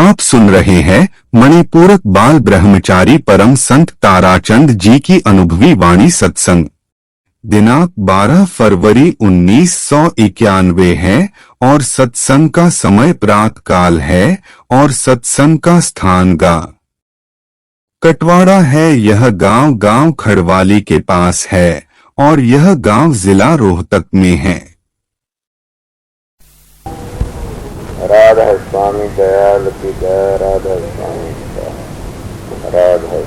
आप सुन रहे हैं मणिपूरक बाल ब्रह्मचारी परम संत ताराचंद जी की अनुभवी वाणी सत्संग। दिनांक 12 फरवरी 1991 है और सत्संग का समय प्रातःकाल है और सत्संग का स्थान कटवाड़ा है। यह गांव खड़वाली के पास है और यह गांव जिला रोहतक में है। राधा स्वामी दयाल की जय, राधा स्वामी राधा।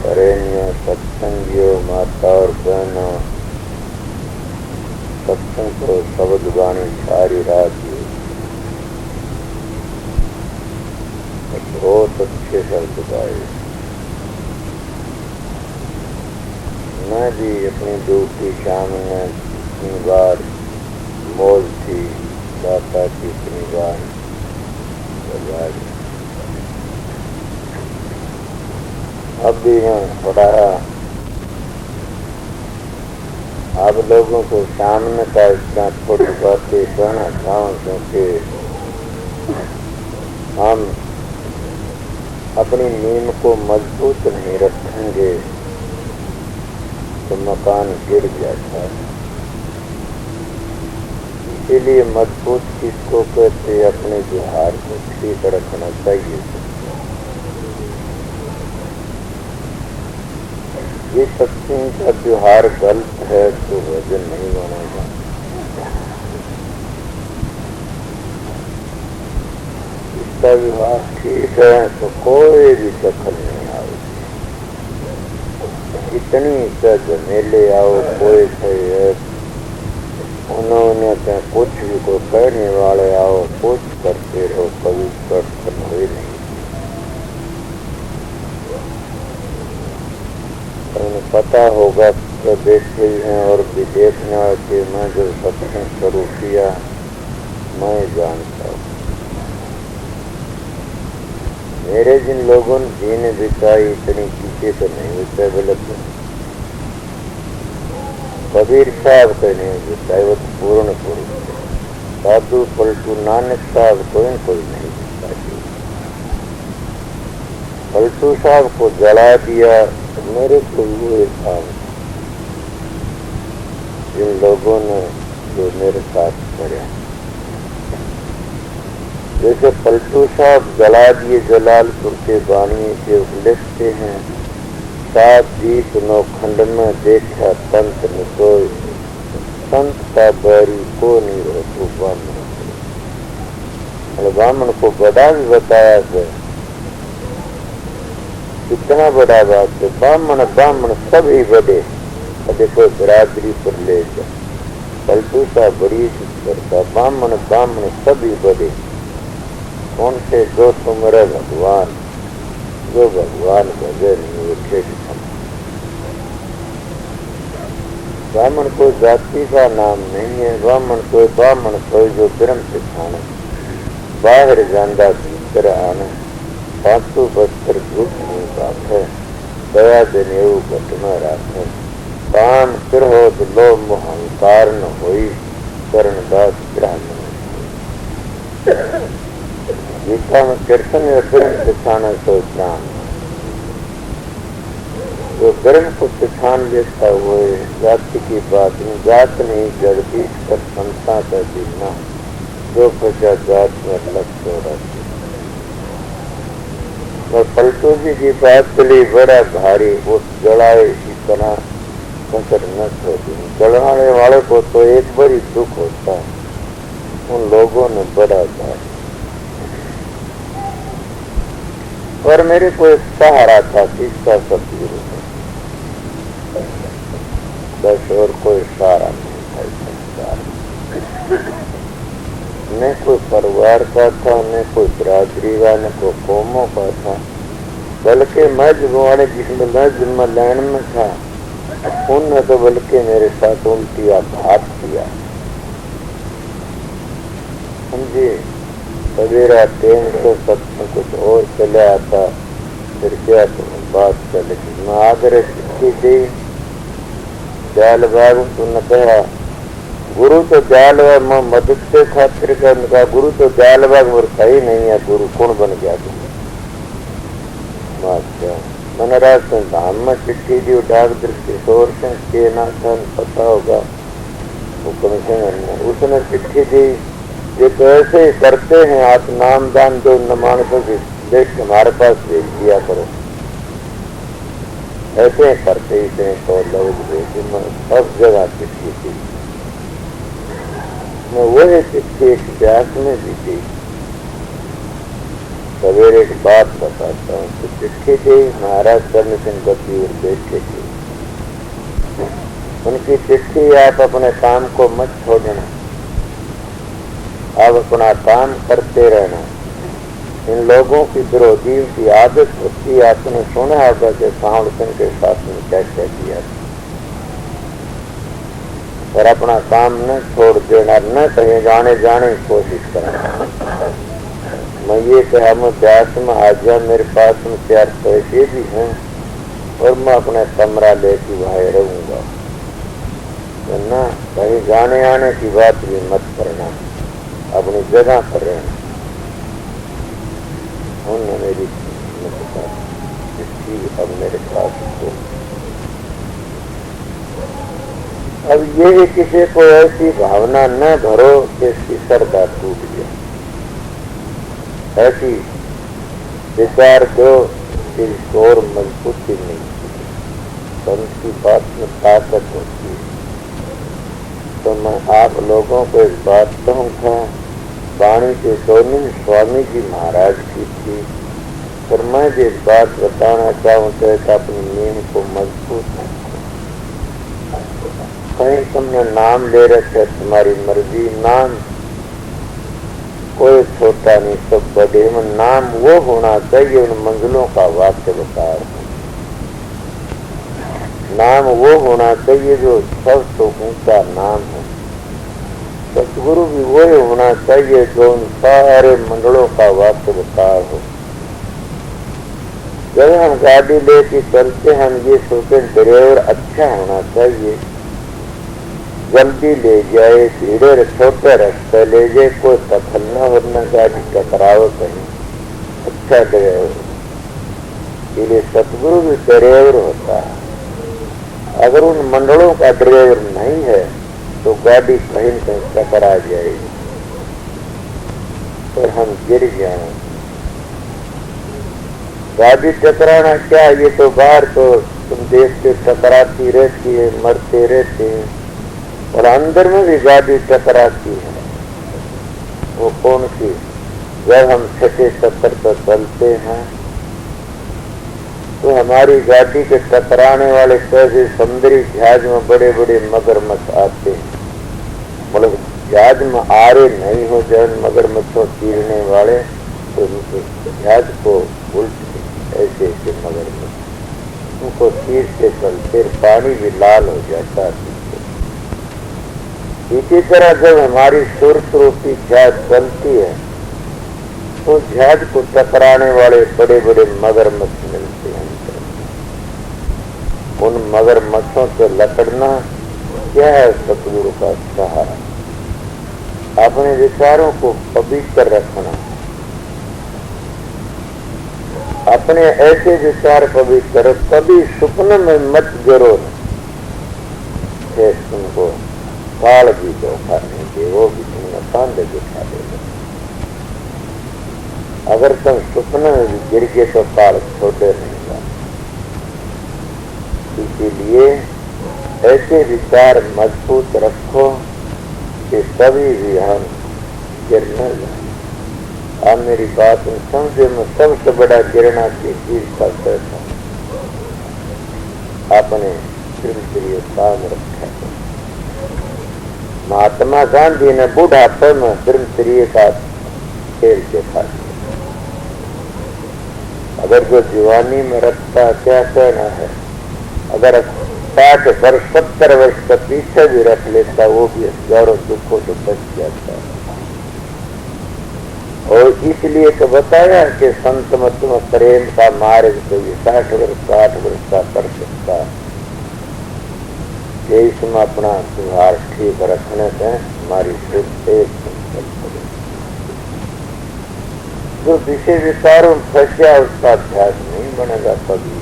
करेंगे सत्संगियों, माता और बहनों, सत्संग को शब्द वाणी सारी रात बहुत अच्छे शब्द गाए। मैं भी अपनी ड्यूटी शाम में इतनी बार मौज थी, दाता की इतनी बार बर्बाद। अब भी मैं पढ़ाया। आप लोगों को सामने का इतना थोड़ी बातें कहना चाहूँ, क्योंकि हम अपनी नींव को मजबूत नहीं रखेंगे तो मकान गिर जाता है। इसीलिए मजबूत किसको कहते, अपने व्यवहार को ठीक रखना चाहिए। ये सत्संग का व्यवहार गलत है तो वजन नहीं बनेगा। इसका व्यवहार ठीक है तो कोई भी दखल नहीं आएगी। इतनी झमेले आओ, कोई है उन्होंने क्या कुछ भी को कहने वाले आओ, कुछ करते रहो, कभी कर हुए नहीं। उन्हें पता होगा तो देखते हैं और भी देखना कि मैं जो सत्संग शुरू किया मैं जानता हूँ। मेरे जिन लोगों ने जीने बिताई इतनी चीजें तो नहीं बिताए, गलत कबीर साहब को नहीं बिताए, वो तो पूर्ण पुरुष। साधु पलटू नानक साहब कोई नहीं बिताई। पलटू साहब को जला दिया तो मेरे को हुए था जिन लोगों ने जो मेरे साथ करे। जैसे पलटू साहब जला दिए, जलालपुर के बानी से लिखते हैं, 7 दीप 9 खंड में देखा तंत्र ने कोई, संत का बैरी को नहीं हो ब्राह्मण। ब्राह्मण को बड़ा भी बताया गया, कितना बड़ा बात है। ब्राह्मण सभी बड़े, कोई बिरादरी पर ले जाए। पलटू साहब बड़ी इज्जत करता, ब्राह्मण सभी बड़े। कौन से जो तुमरे भगवान, जो भगवान भजे नहीं उठे। ब्राह्मण कोई जाति का नाम नहीं है। ब्राह्मण कोई जो ब्रह्म सिखाने, बाहर जांदा भीतर आने, पांचों बस्तर झूठ नहीं बात है, दया देने घटना राखे, काम फिर लो मोहंकार न होई, करणदास ब्राह्मण। गीता में कृष्ण ने ब्रह्म सिखाना तो ज्ञान, जो ब्रह्म को सिखान लेता हुए जाति की बात नहीं, जात नहीं जगदीश कर संता का जीना, जो प्रजा जात में लक्ष्य हो रही। और पलटू जी की बात के लिए बड़ा भारी, वो जलाए इतना कसर न होती। जलाने वाले को तो एक बार ही दुख होता है, उन लोगों ने बड़ा भारी। और मेरे को एक सहारा था, इसका सतगुरु बस, और कोई सहारा नहीं था। न कोई परिवार का था, न कोई बिरादरी का, न कोई कौमों का था, बल्कि मैं वाले जिसमें मैं जिम्मा लाइन में था, उनने तो बल्कि मेरे साथ उल्टी आघात किया। समझे, सवेरा ट्रेन से सत्संग कुछ और चले आता, फिर क्या तो बात चलेगी। मैं आगरे चिट्ठी दी, दयाल बाबू तुमने कहा गुरु तो दयाल है, मदद के खातिर का उनका गुरु तो दयाल बाग और सही नहीं है, गुरु कौन बन गया तुम? मनराज सिंह धाम में चिट्ठी दी डॉक्टर किशोर सिंह के नाथन पता होगा, हुक्म सिंह उसने चिट्ठी दी, ये तो ऐसे ही करते हैं, आप नाम दान दो न मानसों की देख हमारे पास भेज दिया करो, ऐसे करते ही थे तो लोग भेजे। सब जगह चिट्ठी थी, मैं वही चिट्ठी एक व्यास में भी थी। सवेरे एक बात बताता हूँ तो चिट्ठी थी महाराज कर्ण सिंह गद्दी और बैठे थे, उनकी चिट्ठी, आप अपने काम को मत छोड़ना, आप अपना काम करते रहना। इन लोगों की विरोधी की आदत होती, आपने सुना होगा कि सावड़ सिंह के साथ में क्या क्या किया, और अपना काम न छोड़ देना, न कहीं जाने की कोशिश करना। मैं ये कहा मैं ब्यास में आ जा, मेरे पास में 4 पैसे भी हैं और मैं अपना कमरा लेके वहां रहूंगा, तो न कहीं जाने आने की बात भी मत करना, अपनी जगह पर रहना। उन्होंने मेरी चिट्ठी अब मेरे पास हो। अब ये किसी को ऐसी भावना न भरो कि इसकी श्रद्धा टूट गया, ऐसी विचार दो कि इसको और मजबूती नहीं, संत की बात में ताकत होती है। तो मैं आप लोगों को एक बात कहूँगा, वाणी के सोनी स्वामी जी महाराज की थी, पर मैं भी एक बात बताना चाहूँ तो एक अपनी नींद को मजबूत है। कहीं तुमने नाम ले रखे, तुम्हारी मर्जी, नाम कोई छोटा नहीं सब बड़े, नाम वो होना चाहिए उन मंजिलों का वाक्य बता, नाम वो होना चाहिए जो सबसे ऊंचा नाम है। सतगुरु भी वही होना चाहिए जो उन सारे मंडलों का वाक्य बता हो। जब हम गाड़ी लेके चलते हम ये सोचे ड्राइवर अच्छा होना चाहिए, जल्दी ले जाए, धीरे छोटे रास्ते ले जाए, कोई दखल न हो, न गाड़ी टकराव कहीं, अच्छा ड्राइवर। इसलिए सतगुरु भी ड्राइवर होता है। अगर उन मंडलों का ड्राइवर नहीं है तो गाड़ी कहीं न कहीं टकरा जाएगी और हम गिर जाए। गाड़ी टकराना क्या, ये तो बाहर तो तुम देखते टकराती रहती है, मरते रहते हैं, और अंदर में भी गाड़ी टकराती है। वो कौन सी, जब हम 6 चक्कर पर चलते हैं तो हमारी गाड़ी के टकराने वाले कैसे समुद्री जहाज में बड़े बड़े मगरमच्छ आते हैं, मतलब जहाज में आ रहे नहीं हो जब मगरमच्छों चीरने वाले, तो जहाज को उल्टे ऐसे ऐसे मगरमच्छ उनको चीर के चलते पानी भी लाल हो जाता है। इसी तरह जब हमारी सुरत रूपी जहाज चलती है तो जहाज को टकराने वाले बड़े बड़े मगरमच्छ मिलते हैं। उन मगरमच्छों से लकड़ना क्या है सतगुरु का सहारा, अपने विचारों को पवित्र रखना, अपने ऐसे विचार पवित्र, कभी स्वप्न में मत गिरो, तुमको काल भी धोखा नहीं दे, वो भी तुमने कांधे दिखा देगा। अगर तुम स्वप्न में भी गिर गए तो काल छोटे नहीं जा। इसीलिए ऐसे विचार मजबूत रखो कि कभी भी हम गिर न जाए। आप मेरी बात में समझे, में सबसे बड़ा गिरना की चीज का पैसा अपने प्रिय काम रखा। महात्मा गांधी ने बुढ़ापे में ब्रह्मचर्य का खेल देखा। अगर जो जवानी में रखता क्या कहना है, अगर 60 वर्ष 70 वर्ष का पीछे भी रख लेता वो भी हजारों दुखों से बच जाता है। और इसलिए तो बताया कि संत मत में प्रेम का मार्ग तो ये 60 वर्ष 60 वर्ष का कर सकता है। कि इसमें अपना व्यवहार ठीक रखने से हमारी सिर्फ एक संकल्प है। जो विषय विचारों में फंस गया उसका अभ्यास नहीं बनेगा कभी।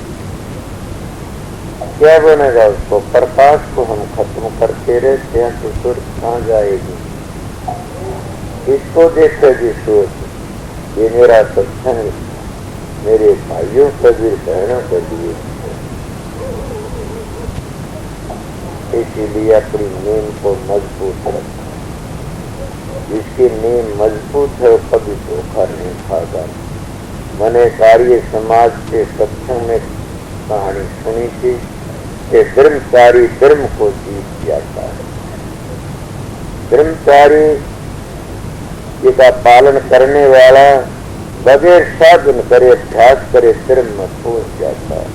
क्या बनेगा? उसको प्रकाश को हम खत्म करते रहते हैं तो सूर्य कहाँ जाएगी? इसको देखेगी सोच, ये मेरा सत्संग मेरे भाइयों कबीर बहनों के लिए, इसीलिए अपनी नींद को मजबूत रखना। जिसकी नींद मजबूत है वो कभी धोखा नहीं खाएगा। मैंने कार्य समाज के सत्संग में कहानी सुनी थी कि ब्रह्मचारी धर्म को जीत जाता है। ब्रह्मचारी का पालन करने वाला बगैर साधन करे अभ्यास करे धर्म में पहुंच जाता है।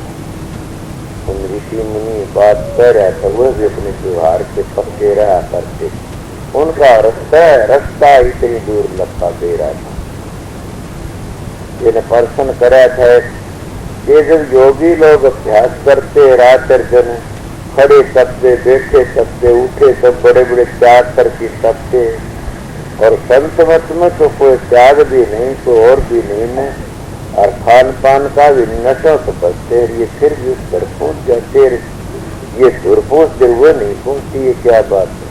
उन ऋषि मुनि बात कर रहा था, वह भी अपने व्यवहार से पक्के रहा करते। उनका रास्ता इतनी दूर लगता दे रहा था। जिन्हें प्रश्न करा था कि जब योगी लोग अभ्यास करते रात दिन खड़े तपते बैठे तपते उठे तब बड़े बड़े त्याग करके तपते, और संत मत में तो कोई त्याग भी नहीं तो और भी नहीं है, और खान पान का भी नशा तो बचते, ये फिर भी उस पर पहुंच जाते। ये दूर पहुंचते हुए नहीं पहुंचती, ये क्या बात है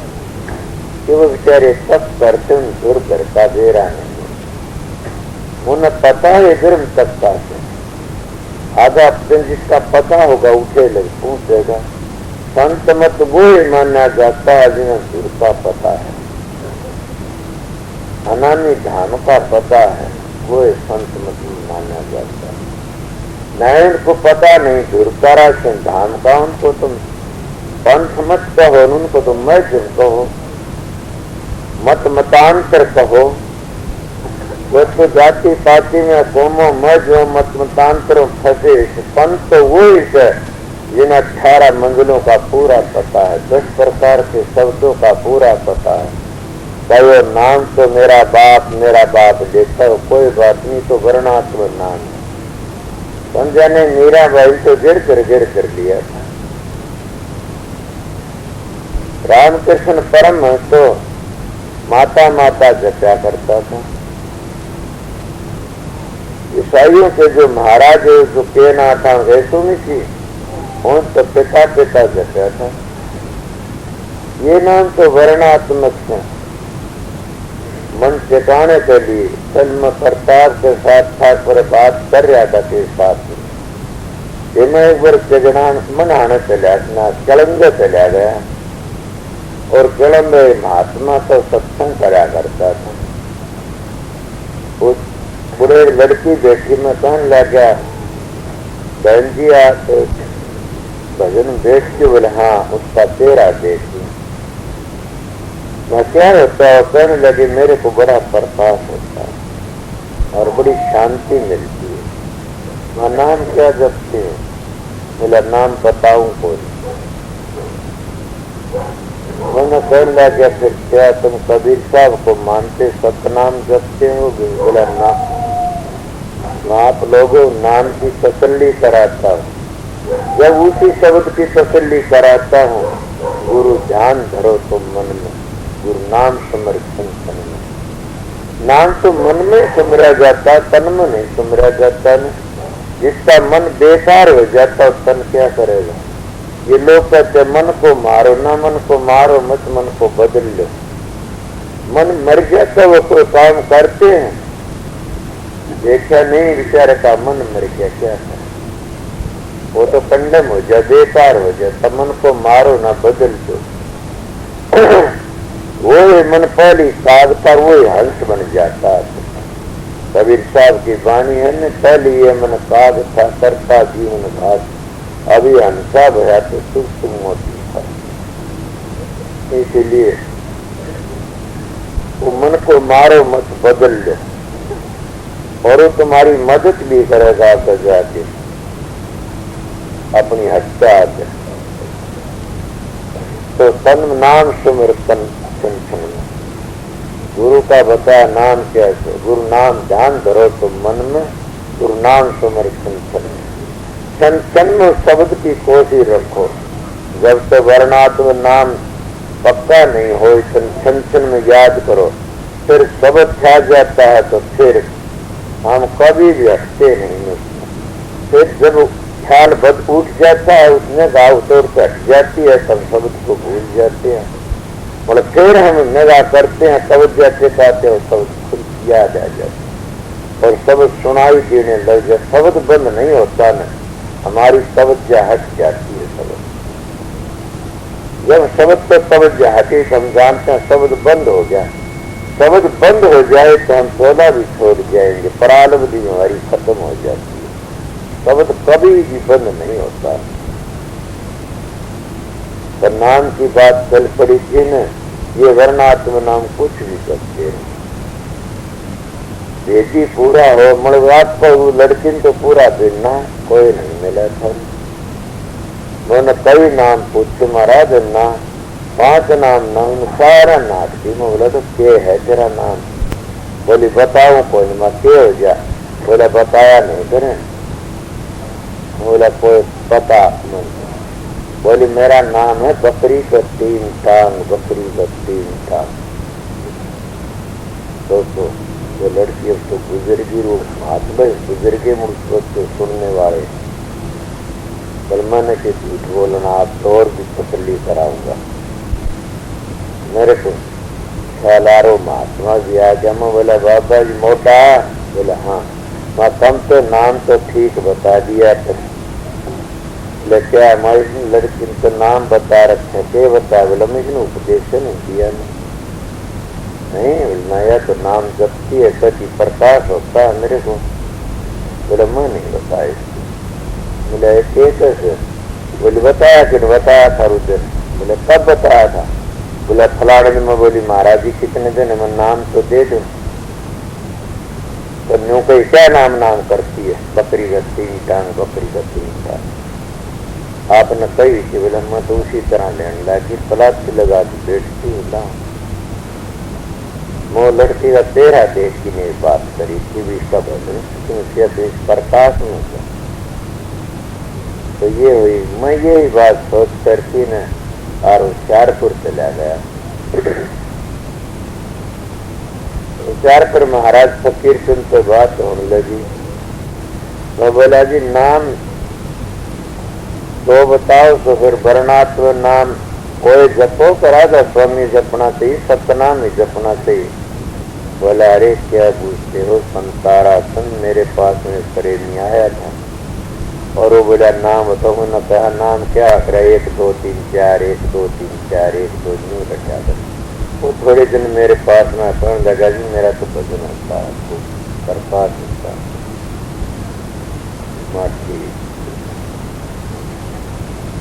कि वो बेचारे तप करते उन दूर घर का दे रहा नहीं। उन्हें पता है धर्म तक का आधा दिन जिसका पता होगा उठे लग पहुंचेगा। संत मत वो ही माना जाता है जिन्हें दूर का पता है, अनामी धाम का पता है, वो संत मत माना जाता है। नारायण को पता नहीं दुर्कारा से धाम का, उनको तुम पंथ मत कहो, उनको तुम मत कहो, मत मतांतर कहो। वो तो जाति पाति में कोमो मजो मत मतांतरों फंसे। पंथ तो वो ही है जिन्हें 18 मंजिलों का पूरा पता है, 10 प्रकार के शब्दों का पूरा पता है। कहो नाम तो मेरा बाप लेता हो, कोई बात नहीं तो वर्णात्म नाम है। समझा ने मीरा भाई तो गिर कर लिया था। रामकृष्ण परम तो माता जपा करता था। ईसाइयों के जो महाराज जो के ना था वैसो नहीं थी, उन तो पिता जपा था। ये नाम तो वर्णात्मक है। मन ठिकाने के लिए कल प्रताप के साथ था पर बात कर रहा था के साथ में एक बार जगनान मनाने चला अपना कलंग चला गया, और कलंग महात्मा तो सत्संग करा करता था। उस बुढ़े लड़की बेटी में कहने लगा, बहन जी आप भजन बैठ के बोले हाँ उसका तेरा देखी। मैं क्या होता है? कहने लगे मेरे को बड़ा प्रकाश होता है और बड़ी शांति मिलती है। मैं नाम क्या जपती हूँ? बोला नाम बताऊं कोई? मैंने कहने लगा फिर क्या तुम कबीर साहब को मानते सतनाम जपते हो? बोला ना, आप लोगों नाम की तसल्ली कराता हूँ। जब उसी शब्द की तसल्ली कराता हूँ, गुरु ध्यान धरो तुम मन में, गुरु नाम समर्पण करना। नाम तो मन में सुमरा जाता है, तन में नहीं सुमरा जाता है। जिसका मन बेकार हो जाता है तन क्या करेगा? ये लोग कहते मन को मारो ना, मन को मारो मत, मन को बदल लो। मन मर जाता वो कोई काम करते हैं, देखा नहीं बेचारे का मन मर गया, क्या करे? वो तो कंडम हो जाए, बेकार हो जाए। तब मन को मारो ना, बदल दो। वो मन पहली साध पर वो हंस बन जाता है। कबीर साहब की वाणी है न, पहली ये मन काग था करता जीवन घात, अभी हंसा भया तो सुख मोती था। इसलिए वो मन को मारो मत, बदल लो, और वो तुम्हारी मदद भी करेगा आगे जाके अपनी हत्या आगे। तो तन नाम सुमिरतन गुरु का बताया नाम क्या है? गुरु नाम ध्यान धरो तो मन में, गुरु नाम सुमिरतन छन में शब्द की कोशिश रखो। जब तक वर्णात्म नाम पक्का नहीं हो, क्षण क्षण में याद करो, फिर शब्द छा जाता है तो फिर हम कभी भी हटते नहीं उसमें। फिर जब ख्याल बद उठ जाता है, उसमें गाव तोड़ से हट जाती है, तब शब्द को भूल जाते हैं। मतलब फिर हम निगाह करते हैं, शब्द जैसे पाते हैं शब्द खुद याद आ जाता है और शब्द सुनाई देने लग जाए। शब्द बंद नहीं होता ना, हमारी तवज्जो हट जाती है। शब्द जब शब्द पर तवज्जो हटे तो हम जानते हैं शब्द बंद हो गया। शब्द बंद हो जाए तो हम सोना भी छोड़ जाएंगे, प्रारब्ध हमारी खत्म हो जाती है। शब्द कभी भी बंद नहीं होता। पर नाम की बात चल पड़ी थी न, ये वर्णात्म नाम कुछ भी करते हैं। बेटी पूरा हो, मड़वात पर वो लड़की तो पूरा देना कोई नहीं मिला था। मैंने कई नाम पूछे, महाराज ना 5 नाम ना, सारा नाटकी में बोला तो के है तेरा नाम? बोली बताओ कोई मैं के हो जा? बोला बताया नहीं करें। बोला कोई पता नहीं। बोली मेरा नाम है बकरी का 3 टांग, बकरी का 3 टांग। दोस्तों वो लड़की अब तो बुजुर्गी रूप हाथ में बुजुर्गे मुझको तो सुनने वाले, कल मैंने के झूठ बोलना आप तो और भी तसल्ली कराऊंगा। मेरे को ख्यालारो महात्मा भी आ गया। मैं बोला बाबा जी मोटा? बोला हाँ। मैं कम तो नाम तो ठीक बता दिया था, बोले क्या हमारी लड़की तो नाम बता रखे के बता? बोला मुझे उपदेश नहीं दिया नहीं, नया तो नाम जपती है, कभी प्रकाश होता है मेरे को। बोला मैं नहीं बताया। बोला कैसे? बोले बताया कि बताया था रुद्र। बोले कब बताया था? बोला फलाने में। बोली महाराज जी कितने दिन मैं नाम तो दे दूं। तो न्यू कही क्या नाम करती है? बकरी का 3 टांग, बकरी का 3 टांग। आपने कही कि बोला मैं तो उसी तरह लेने लगी, पलाट से लगा दी बैठती हूँ। वो लड़की का 13 देख की नहीं बात करी थी भी इसका बदल प्रकाश में था। तो ये हुई। मैं यही बात सोच करती न और होशियारपुर चला गया। होशियारपुर महाराज फकीर सुन तो बात होने लगी। मैं बोला जी नाम तो बताओ। तो फिर वर्णात्म नाम कोई जपो तो राधा स्वामी जपना चाहिए, सतनाम ही जपना चाहिए। बोला अरे क्या पूछते हो संतारासन, मेरे पास में प्रेमी आया था और वो बोला नाम तो उन्होंने कहा नाम क्या करा? 1 2 3 4, 1 2 3 4, 1 2 यूं रखा था। वो थोड़े दिन मेरे पास में कहने लगा जी मेरा तो भजन होता है, तो प्रकाश होता है।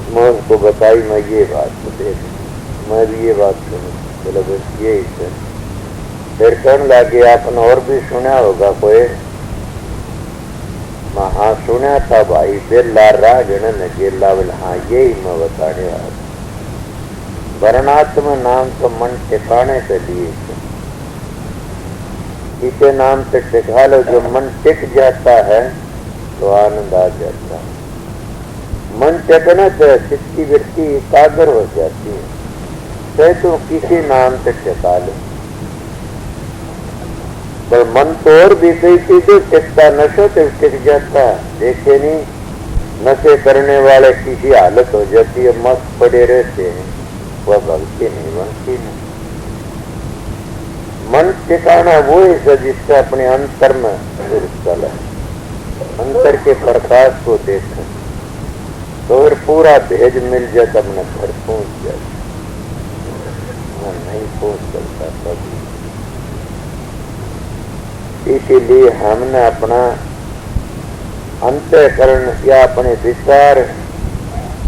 मैं उसको बताई, मैं ये बात तो देख, मैं भी ये बात सुनी। बोला बस यही से। फिर कहने लगे आपने और भी सुना होगा कोई? मैं हाँ सुना था भाई, बेला राजन गेला। बोला हाँ यही मैं बताने वाला। वर्णात्म नाम तो मन टिकाने के लिए, इसे नाम से टिका लो। जो मन टिक जाता है तो आनंद आ जाता है। मन टिकने से चित्ती वृत्ति एकाग्र हो जाती है। चाहे तो किसी नाम से टिका लो, पर मन तो और भी कई चीजें टिकता, नशे से टिक जाता है। देखे नहीं नशे करने वाले किसी हालत हो जाती है, मस्त पड़े रहते हैं, वह भक्ति नहीं बनती। नहीं मन टिकाना वो है जिससे अपने अंतर में चला, अंतर के प्रकाश को देखा तो फिर पूरा भेद मिल जाए, तब न घर पहुंच जाए। नहीं पहुंच सकता कभी। इसीलिए हमने अपना अंतःकरण या अपने विचार,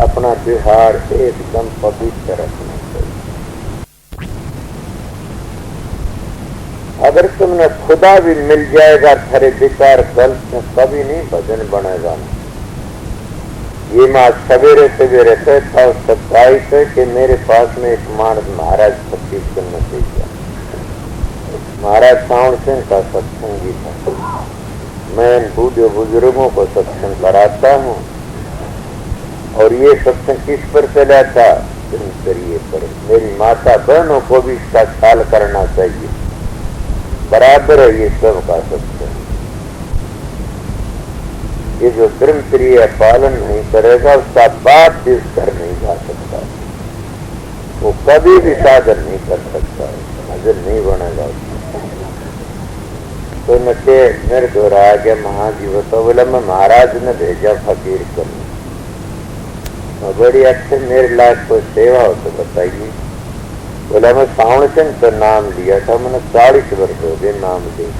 अपना व्यवहार एकदम पवित्र रखना चाहिए। अगर तुमने खुदा भी मिल जाएगा, थारे विचार गलत में कभी नहीं भजन बनेगा। ये माँ सवेरे सवेरे कहता हूँ सच्चाई से कि मेरे पास में एक मानस महाराज फकीर करना चाहिए। महाराज सावण सिंह का सत्संगी था। मैं बूढ़े बुजुर्गों को सत्संग कराता हूँ। और ये सत्संग किस पर चला था? ब्रह्मचर्य पर। मेरी माता बहनों को भी इसका ख्याल करना चाहिए, बराबर है ये सब का सत्संग। ये जो ब्रह्मचर्य पालन नहीं करेगा उसका बाप भी उस घर नहीं जा सकता, वो कभी भी साधन नहीं कर सकता, हाजिर नहीं बनेगा उसका। तो नटे मेरे द्वारा आ गया महाजीव, तो बोला मैं महाराज ने भेजा फकीर करने, बड़ी अच्छे मेरे लायक कोई सेवा हो तो बताइए। बोला मैं सावण सिंह का नाम लिया था, मैंने 40 वर्ष हो गए नाम लिया।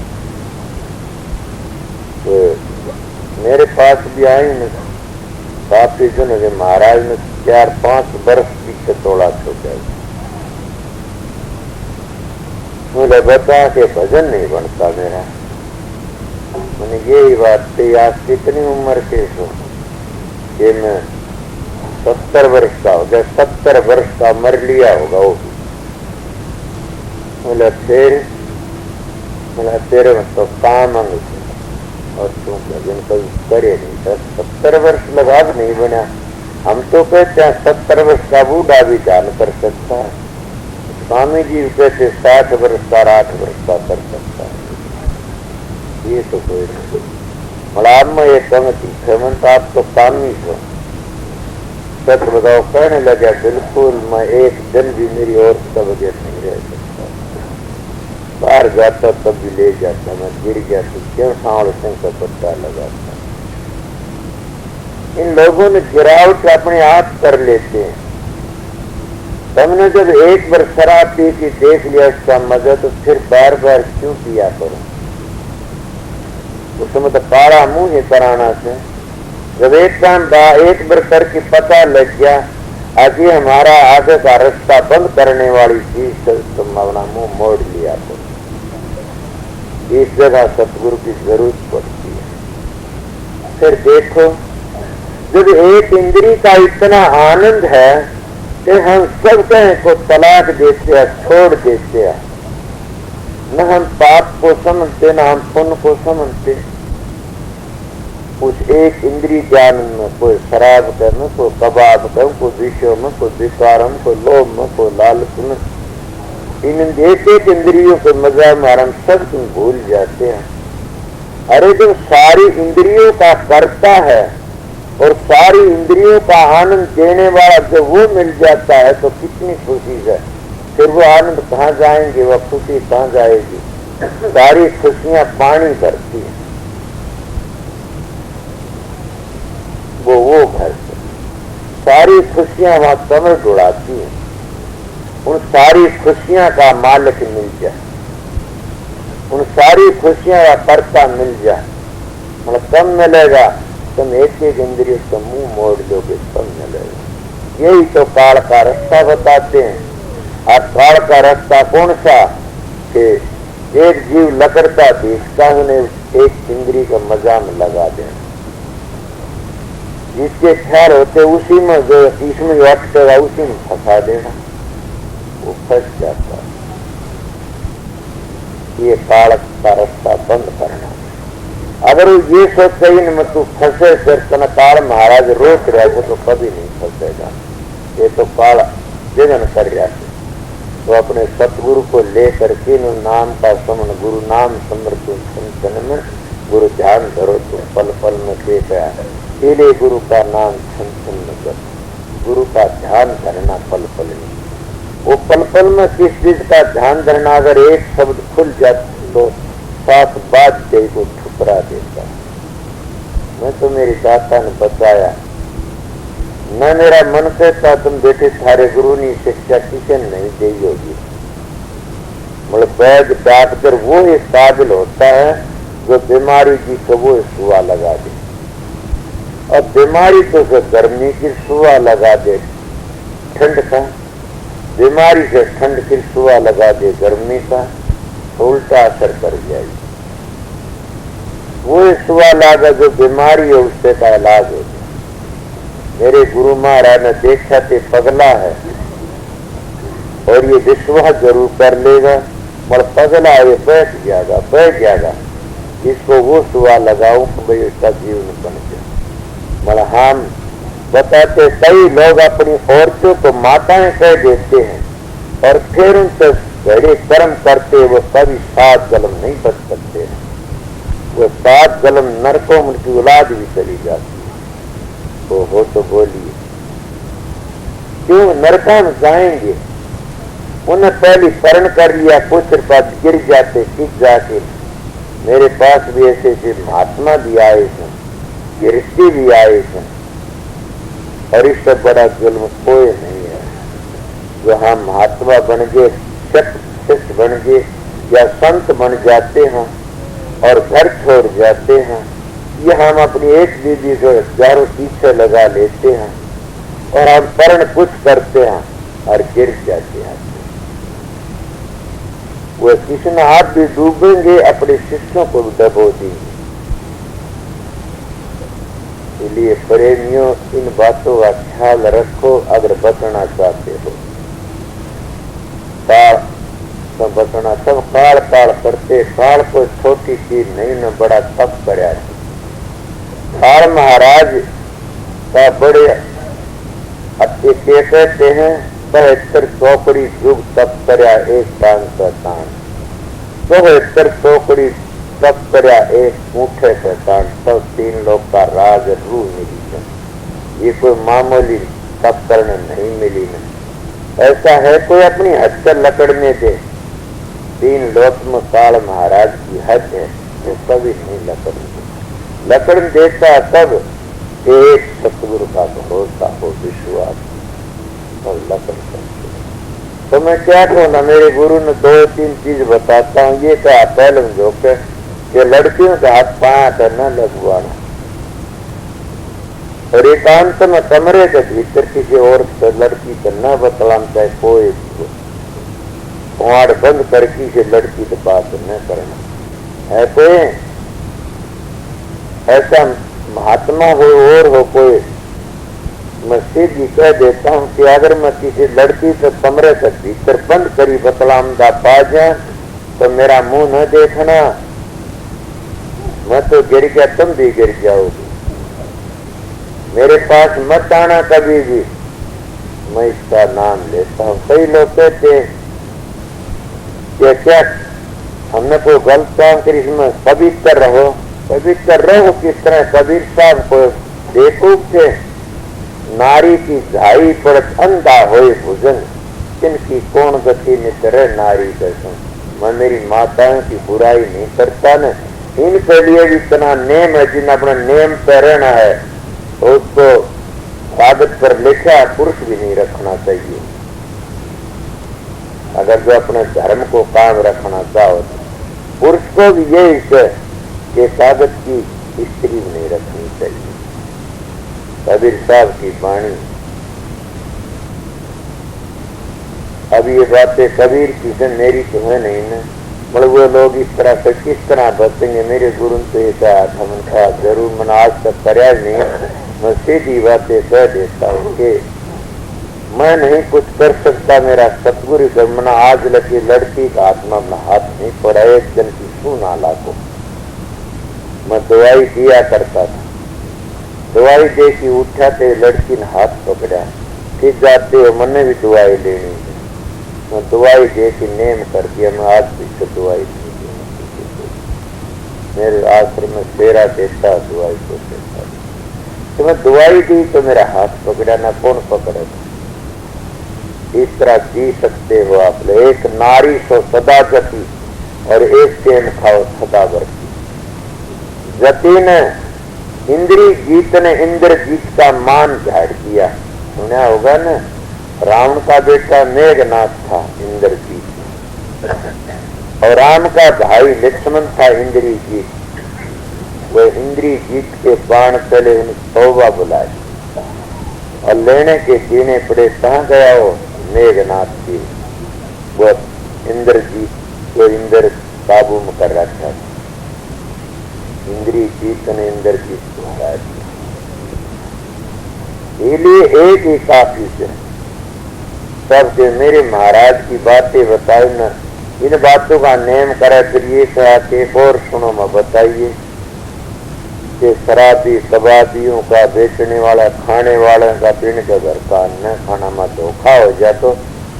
तो मेरे पास भी आई न काफी जन है, महाराज ने 4-5 वर्ष पीछे तोड़ा छोड़ा। बोले बता के भजन नहीं बनता मेरा। मैंने यही बात थी, आज कितनी उम्र के सो ये मैं 70 वर्ष का हो गया, 70 वर्ष का मर लिया होगा वो भी। बोला फिर, बोला तेरे में तो काम अंग और तू भजन कभी करे नहीं, 70 वर्ष लगा नहीं बना। हम तो कहते हैं 70 वर्ष का बूढ़ा भी ध्यान कर सकता है, स्वामी जी कहते 60 वर्ष का 8 वर्ष का कर सकता है। ये तो कोई नहीं। मलाब में ये कमती खेमंत आप तो काम ही हो, सच बताओ। कहने लगा बिल्कुल मैं एक दिन भी मेरी और का बगैर नहीं रह सकता, बाहर जाता तब भी ले जाता, मैं गिर गया तो क्यों सांवड़ सिंह का पत्ता लगाता। इन लोगों ने गिरावट अपने आप कर लेते हैं। तुमने जब एक बार शराब पी के देख लिया इसका मजा, तो फिर बार बार क्यों पिया करो? उसमें तो काला मुंह ही कराना से। जब एक बार करके पता लग गया आज ये हमारा आगे का रास्ता बंद करने वाली चीज, तो तुम अपना मुंह मोड़ लिया करो। इस जगह सतगुरु की जरूरत पड़ती है। फिर देखो, जब एक इंद्री का इतना आनंद है कि हम सब कहें को तलाक देते हैं, छोड़ देते हैं। न हम पाप को समझते, न हम पुण्य को समझते। उस एक इंद्री के आनंद में कोई शराब करना, कोई कबाब कर, कोई विषयों में, कोई विकार में, कोई लोभ में, कोई लालच में, इन एक एक इंद्रियों के मजा में हम सब तुम भूल जाते हैं। अरे जब सारी इंद्रियों का करता है और सारी इंद्रियों का आनंद देने वाला जब वो मिल जाता है तो कितनी खुशी है। फिर वो आनंद कहाँ जाएंगे, वह खुशी कहाँ जाएगी? सारी खुशियां पानी भरती है वो घर से, सारी खुशियां वहां कमर उड़ाती है। उन सारी खुशियां का मालिक मिल जाए, उन सारी खुशियां का कर्ता मिल जाए, मतलब कम मिलेगा। तुम एक एक इंद्रिय का मुंह मोड़ लोगे तब मिलेगा। यही तो काल का रास्ता बताते हैं। और काल का रास्ता कौन सा? कि एक जीव लकड़ता थी, इसका उन्हें एक इंद्री का मजा में लगा देना, जिसके ख्याल होते उसी में, जो इसमें अटकेगा उसी में फंसा देना, वो फंस जाता है। ये काल का रास्ता बंद करना। अगर वो ये सोचे न तू फंसे, फिर तना काल महाराज रोक रहा है तो कभी नहीं फंसेगा। ये तो काल जगन कर रहा है। तो अपने सतगुरु को लेकर के नाम का समन, गुरु नाम समर्थ चिंतन में गुरु ध्यान धरो, तो पल पल में देख रहा है। पहले गुरु का नाम चिंतन में कर, गुरु का ध्यान धरना पल पल में। वो पल पल में किस चीज का ध्यान धरना? अगर एक शब्द खुल जाए तो 7 बात दे को ठुकरा देता। मैं तो मेरी दाता ने बताया न, मेरा मन कहता तुम बेटे थारे गुरु ने शिक्षा किसी ने नहीं दी होगी। मतलब वैद्य डॉक्टर वो एक काबिल होता है जो बीमारी की तो वो सुआ लगा दे, और बीमारी तो गर्मी की सुआ लगा दे, ठंड का बीमारी से ठंड की सुआ लगा दे, गर्मी का तो उल्टा असर कर जाएगी। वो सुआ लगा जो बीमारी है उससे का इलाज हो। मेरे गुरु महाराज ने देखा थे पगला है और ये विश्वास जरूर कर लेगा, मगर पगला ये बैठ जाएगा। इसको वो सुआ लगाऊं कि भाई इसका जीवन बन गया। मगर हम बताते कई लोग अपनी औरतों को माताएं कह देते हैं और फिर उनसे बड़े कर्म करते वो कभी 7 जन्म नहीं बच सकते हैं। वो 7 जन्म नरकों में उनकी औलाद भी चली जाती है। तो हो तो बोलिए क्यों नरकों में जाएंगे? उन्हें पहली शरण कर लिया, कुछ बाद गिर जाते सीख जाके। मेरे पास भी ऐसे ऐसे महात्मा भी आए थे, ऋषि भी आए थे, और इससे बड़ा जुल्म कोई नहीं है। जो हम महात्मा बन गए, शिष्य बन गए या संत बन जाते हैं और घर छोड़ जाते हैं, ये हम अपनी एक दीदी को हजारों पीछे लगा लेते हैं और हम शरण कुछ करते हैं और गिर जाते हैं। वो किसी ने आप भी डूबेंगे, अपने शिष्यों को भी डबो देंगे। इसलिए प्रेमियों इन बातों का ख्याल रखो अगर बचना चाहते हो। काल तो बचना सब काल काल करते, काल को छोटी चीज नहीं न बड़ा तप कराया। काल महाराज का बड़े अच्छे कहते हैं 72 चौकड़ी युग तप करया एक टांग का तान, 72 चौकड़ी तप करया एक मुठे का तान, सब 3 लोग का राज रूह मिली। ये कोई मामूली तप करने नहीं मिली न। ऐसा है कोई अपनी हद कर लकड़ने दे, 3 लोक में काल महाराज की हद है, वो कभी नहीं लकड़ देता। तब एक सतगुरु का भरोसा हो, विश्वास और लकड़ करते। तो मैं क्या कहूँ, मेरे गुरु ने 2-3 चीज बताता हूँ। ये कहा पहले जो कि लड़कियों का हाथ पाया करना लगवाना, और एकांत में कमरे के भीतर किसी और लड़की को न बतलाना चाहे, कोई कुआड़ बंद कर किसी लड़की से बात न करना है। कोई ऐसा महात्मा हो और हो कोई, मैं सीधी कह देता हूँ कि अगर मैं किसी लड़की से कमरे से भीतर बंद करी बतलामदा पा जाए तो मेरा मुंह न देखना, मैं तो गिर गया, तुम भी गिर जाओगे। मेरे पास मत आना कभी भी, मैं इसका नाम लेता हूँ। कई लोग कहते हैं कि क्या हमने कोई गलत काम करी, इसमें पवित्र रहो। पवित्र रहो किस तरह? कबीर साहब को बेवकूफ थे, नारी की झाई पर अंधा होए भुजन, इनकी कौन गति में करे नारी दर्शन। मैं मेरी माताओं की बुराई नहीं करता न, इनके लिए भी इतना नेम है, जिन अपना नेम पर रहना है तो उसको कागज पर लिखा पुरुष भी नहीं रखना चाहिए। अगर जो अपने धर्म को काम रखना चाहो तो पुरुष को भी यही है कि कागज की स्त्री नहीं रखनी चाहिए। कबीर साहब की वाणी। अब ये बातें कबीर की से मेरी तो है नहीं ना, मतलब वो लोग इस तरह से किस तरह बचेंगे? मेरे गुरु ने तो ये कहा था, मैंने कहा जरूर, मैंने आज तक कराया नहीं। मैं सीधी बातें कह देता हूँ कि मैं नहीं कुछ कर सकता, मेरा सतगुरु कर। मैंने आज लगी लड़की का आत्मा अपना हाथ नहीं पड़ा, एक जन की सुना लाखों। मैं दवाई दिया करता था, दवाई दे की उठा थे, लड़की ने हाथ पकड़ा, फिर जाते हो मैंने भी दवाई लेनी है। मैं दवाई दे के नेम कर दिया, मैं आज पीछे दवाई नहीं देना। मेरे आश्रम में तेरा देता दवाई को देता, तो मैं दवाई दी तो मेरा हाथ पकड़ा ना, कौन पकड़ा था? इस तरह जी सकते हो आप। एक नारी सो सदा जती और एक चैन खाओ सदा बरती। जती ने इंद्री जीत ने इंद्रजीत का मान झाड़ दिया, सुना होगा ना। रावण का बेटा मेघनाथ था इंद्रजीत, और राम का भाई लक्ष्मण था इंद्रजीत। वो इंद्रजीत के बाण चले, उन्हें तौबा बुलाई और लेने के जीने पड़े। कहाँ गया वो मेघनाथ की? वो इंद्रजीत को इंद्र काबू में कर रखा था। इंद्रजीत ने इंद्रजीत को हरा दिया। इसलिए एक ही काफी से सब जो मेरे महाराज की बातें बताई न, इन बातों का नेम करा। फिर ये कहा कि और सुनो मैं बताइए, कि शराबी कबाबियों का, बेचने वाला, खाने वाले का, पीने का घर का न खाना में धोखा हो जाए तो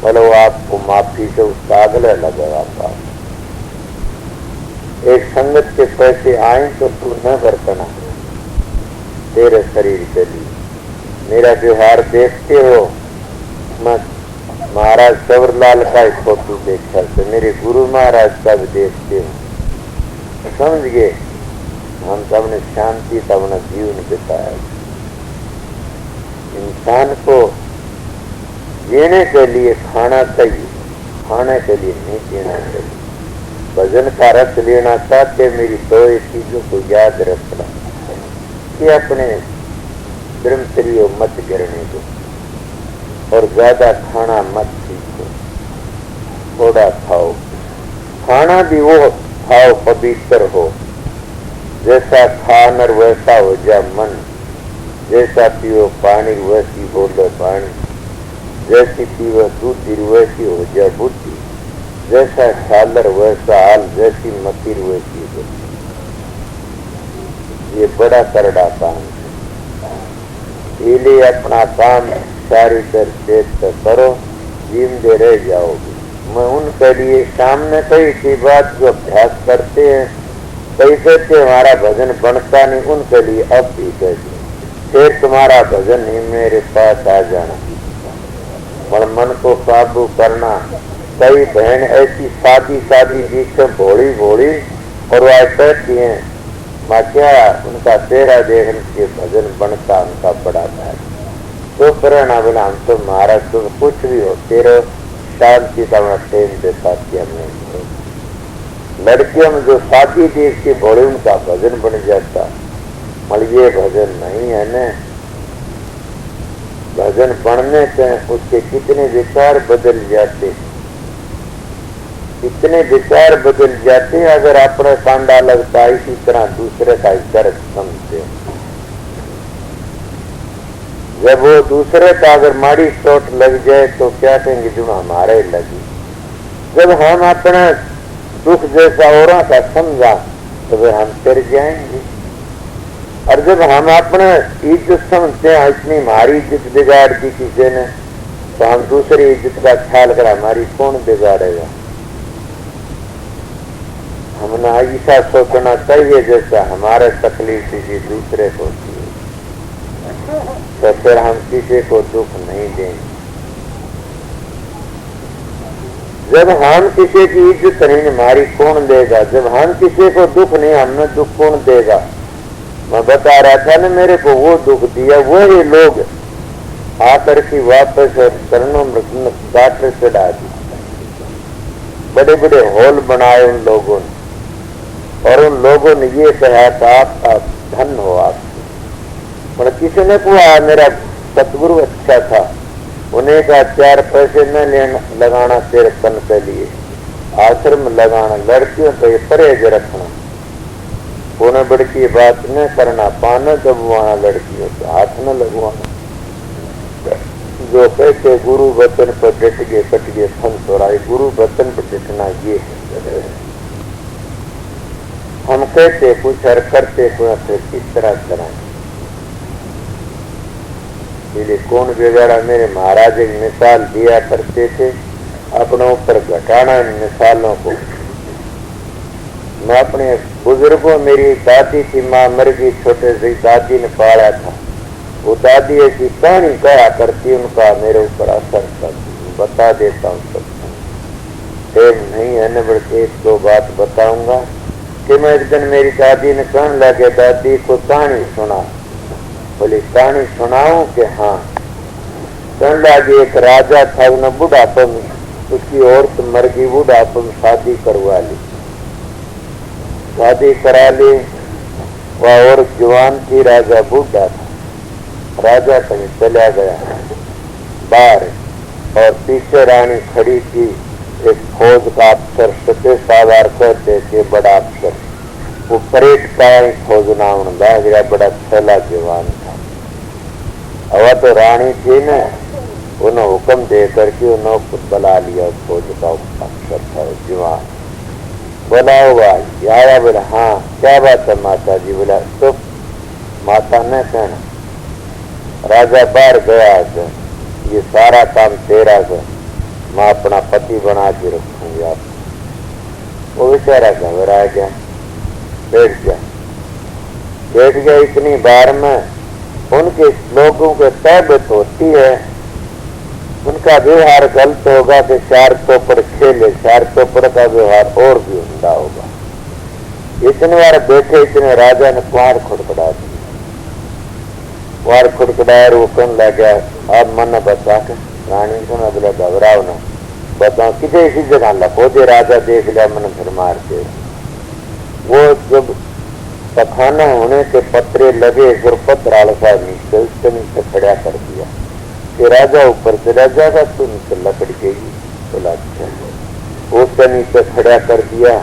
बोलो आपको माफी से उसका अगला लगेगा पाप। एक संगत के पैसे आए तो तू न बरतना तेरे शरीर के लिए। मेरा व्यवहार देखते हो, मैं महाराज सवरलाल का एक फोटो देखा तो मेरे गुरु महाराज का भी देखते हो, समझ गए। हम सबने शांति से अपना जीवन बिताया। इंसान को जीने के लिए खाना चाहिए, खाने के लिए नहीं जीना चाहिए। भजन का रस लेना चाहते मेरी दो चीजों को याद रखना कि अपने ब्रह्मचर्य मत गिरने दो और ज्यादा खाना मत सीखो, थोड़ा खाओ। खाना भी वो खाओ पवित्र हो, जैसा खानर वैसा हो जा मन, जैसा पियो पानी वैसी बोलो पानी, जैसी पीवो दूध वैसी हो जा बुद्धि, जैसा छालर वैसा हाल, जैसी मतीर वैसी बुद्धि। ये बड़ा करड़ा काम है, इसलिए अपना काम सारी तरह करो, जीवते रह जाओगे। मैं उनके लिए सामने कई थी बात जो अभ्यास करते हैं, कैसे थे हमारा भजन बनता नहीं, उनके लिए अब भी कहते फिर तुम्हारा भजन ही मेरे पास आ जाना। और मन को काबू करना। कई बहन ऐसी सादी बीच में भोली भोली और वह कहती है माँ क्या उनका चेहरा देखने के भजन बनता उनका बड़ा था। तो प्रेरणा बिना हम तो महाराज तुम कुछ भी हो तेरे शांति का प्रेम देता कि हमने लड़कियों में जो सादी देख के भोले उनका भजन बन जाता। मगर ये भजन नहीं है न, भजन पढ़ने से उसके कितने विचार बदल जाते, इतने विचार बदल जाते अगर अपना कांडा लगता है इसी तरह दूसरे का दर्द समझते। जब वो दूसरे का अगर माड़ी चोट लग जाए तो क्या कहेंगे जो हमारे लगी। जब हम अपना दुख जैसा औरों का समझा तो वे हम कर जाएंगे। और जब हम अपने इज्जत समझते हैं इतनी हमारी इज्जत बिगाड़ दी किसी ने तो हम दूसरी इज्जत का ख्याल कर हमारी कौन बिगाड़ेगा। हमने ऐसा सोचना चाहिए जैसा हमारे तकलीफ किसी दूसरे को होती है, तो फिर हम किसी को दुख नहीं देंगे। जब हम किसी की इज्जत नहीं हमारी कौन देगा, जब हम किसी को दुख नहीं हमें दुख कौन देगा। मैं बता रहा था ना मेरे को वो दुख दिया वही लोग आकर के वापस चरणों में गाटर चढ़ा दी, बड़े बड़े हॉल बनाए उन लोगों ने और उन लोगों ने ये कहा था आप धन हो आप। मतलब किसी ने कहा मेरा सतगुरु अच्छा था, उन्हें कहा 4 पैसे न लेना लगाना तेरे तन के लिए, आश्रम लगाना, लड़कियों पे परहेज रखना, उन्हें बड़की बात न करना, पान दबवाना, लड़कियों से हाथ न लगवाना। जो कहते गुरु वचन पर डट गए कट गए फन तोड़ाए, गुरु वचन पर डटना ये है। हम कहते कुछ और करते कुछ किस तरह कराएं। इसलिए कौन बिगाड़ा। मेरे महाराज एक मिसाल दिया करते थे, अपने ऊपर घटाना इन मिसालों को। मैं अपने बुजुर्गों, मेरी दादी थी माँ मर गई, छोटे से दादी ने पाला था, वो दादी ऐसी कहानी कहा करती, उनका मेरे ऊपर असर करती। बता देता हूँ सब टाइम नहीं है न, बल्कि 1-2 बात बताऊंगा कि मैं एक दिन मेरी दादी ने कहने लगे दादी को कहानी सुना। बोली कहानी सुनाऊं कि हाँ। कहने लगे एक राजा था, उन्हें बुढ़ापे में उसकी औरत मर गई, बुढ़ापे में शादी करवा ली, शादी करा ली। वह औरत जवान थी, राजा बूढ़ा था। राजा कहीं चला गया बाहर और पीछे रानी खड़ी थी, एक फौज का अफसर, सत्य सावार कहते थे, बड़ा अफसर, वो परेड का फौज नाम गया, बड़ा छला जवान था। और तो रानी थी न, उन्हें हुक्म दे करके उन्होंने बुला लिया, फौज का अफसर था जवान। बोला भाई आया, बोला हाँ क्या बात है माता जी। बोला तो माता ने कहना राजा बाहर गया है, ये सारा काम तेरा है, मैं अपना पति बना के रखूंगी आपको। वो बेचारा घबरा गया, बैठ गया। इतनी बार में उनके लोगों के तहबत होती है, उनका व्यवहार गलत होगा कि चार चौपड़ खेले, चार चौपड़ का व्यवहार और भी उमदा होगा। इतने बार बैठे, इतने राजा ने कुआर खुड़खड़ा दिया। कुआर खुड़खड़ाया, वो कहने लगा अब मन बचा के रानी को ना बोला घबराओ ना, बताओ किसी इसी जगह लखो दे, राजा देख लिया मन फिर मार दे। वो जब पखाना होने के पत्रे लगे, गुरपत रालसा नीचे, उसके नीचे खड़ा कर दिया कि राजा ऊपर चला जाएगा तो नीचे लकड़ी गई। बोला अच्छा, उसके नीचे खड़ा कर दिया।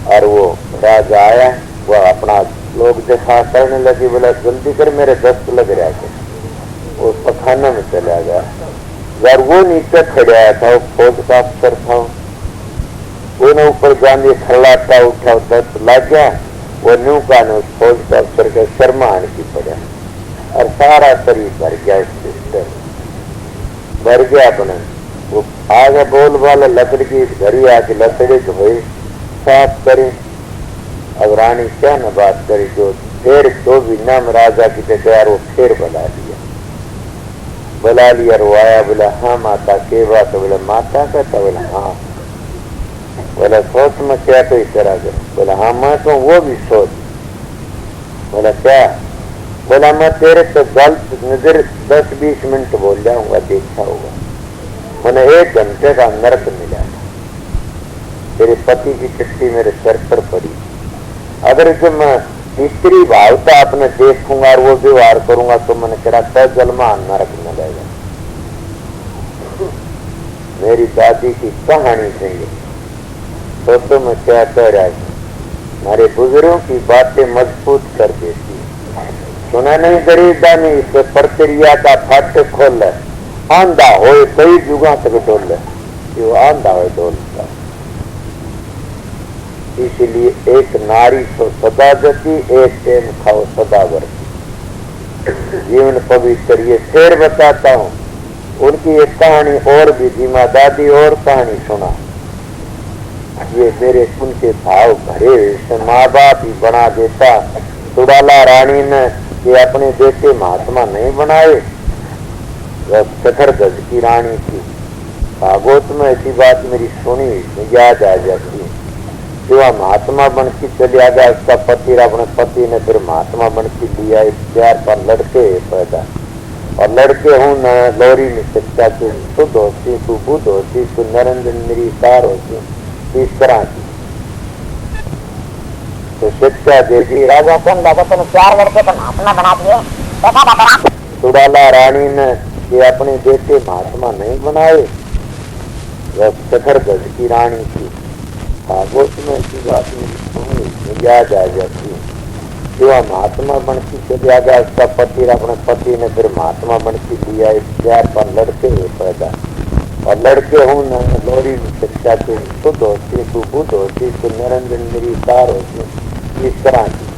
और वो राजा आया, वो अपना लोग दिखा करने लगी, बोला जल्दी कर मेरे दस्त लग रहा था। वो पखाना में चला गया। यार वो नीचे खड़ा आया था, वो फौज का अफसर था, उन्हें ऊपर जाने खड़ाता उठा, दस्त लग गया। वो न्यू का ने उस फौज का अफसर के शर्मा आने की पड़ा और सारा शरीर भर गया, उसके भर गया अपने। वो आगे बोल वाला लकड़ी की घड़ी आके लकड़ी को भाई साफ करे। अब रानी क्या न बात करी, जो फिर तो भी नाम राजा की तैयार वो फिर बुला लिया। वो आया, बोला हाँ माता के बात, बोला माता का था, बोला हाँ। बोला सोच में क्या तो इस तरह कर, बोला हाँ मैं तो वो भी सोच। बोला क्या, बोला मैं तेरे तो गलत नजर 10-20 मिनट बोल जाऊंगा, देखा होगा। मैंने 1 घंटे का नरक मिला, तेरे पति की चिट्ठी मेरे सर पर पड़ी। अगर इसे मैं स्त्री भावता अपने देखूंगा और वो व्यवहार करूंगा तो मैंने कहा तय जलमा नरक मिलेगा। मेरी दादी की कहानी सुनिए तो मैं क्या कह रहा हूँ, हमारे बुजुर्गों की बातें मजबूत कर देती। सुना नहीं गरीबदानी इसे प्रक्रिया का फाटक खोल है, आंधा हो कई जुगा तक डोल है, जो आंधा हो डोलता। इसलिए एक नारी तो सदा जती, एक टाइम खाओ सदा भरती। जीवन पवित्र। ये फिर बताता हूँ, उनकी एक कहानी और भी धीमा दादी और कहानी सुना। ये मेरे उनके भाव भरे से माँ बाप ही बना देता। सुडाला रानी ने ये अपने बेटे महात्मा नहीं बनाए, वह सखर गज की रानी थी। भागवत में ऐसी बात मेरी सुनी याद आ जाती है। जो महात्मा बन के चले गया, उसका पति अपने पति ने फिर महात्मा बन के लिया। एक प्यार पर लड़के पैदा, और लड़के हूँ न लोरी में सच्चा, तू शुद्ध होती, तू बुद्ध होती, तू नरेंद्र निरीकार होती, इस तरह की तो शिक्षा देती। राजा कौन दादा तुम 4 लड़के तो महात्मा बना दिए, देखा बाबा। सुडाला रानी ने ये अपने बेटे महात्मा नहीं बनाए, वह सखर गज की रानी थी। भागवत में ऐसी बात मेरी याद आ जाती है। जो महात्मा बन के चले गया, उसका पति अपने पति ने फिर महात्मा बन के लिया। एक प्यार पर लड़के हुए पैदा, और लड़के हूँ न लोरी में शिक्षा, तू शुद्ध होती, तू बुद्ध होती, तू निरंजन निरीकार होती, इस तरह की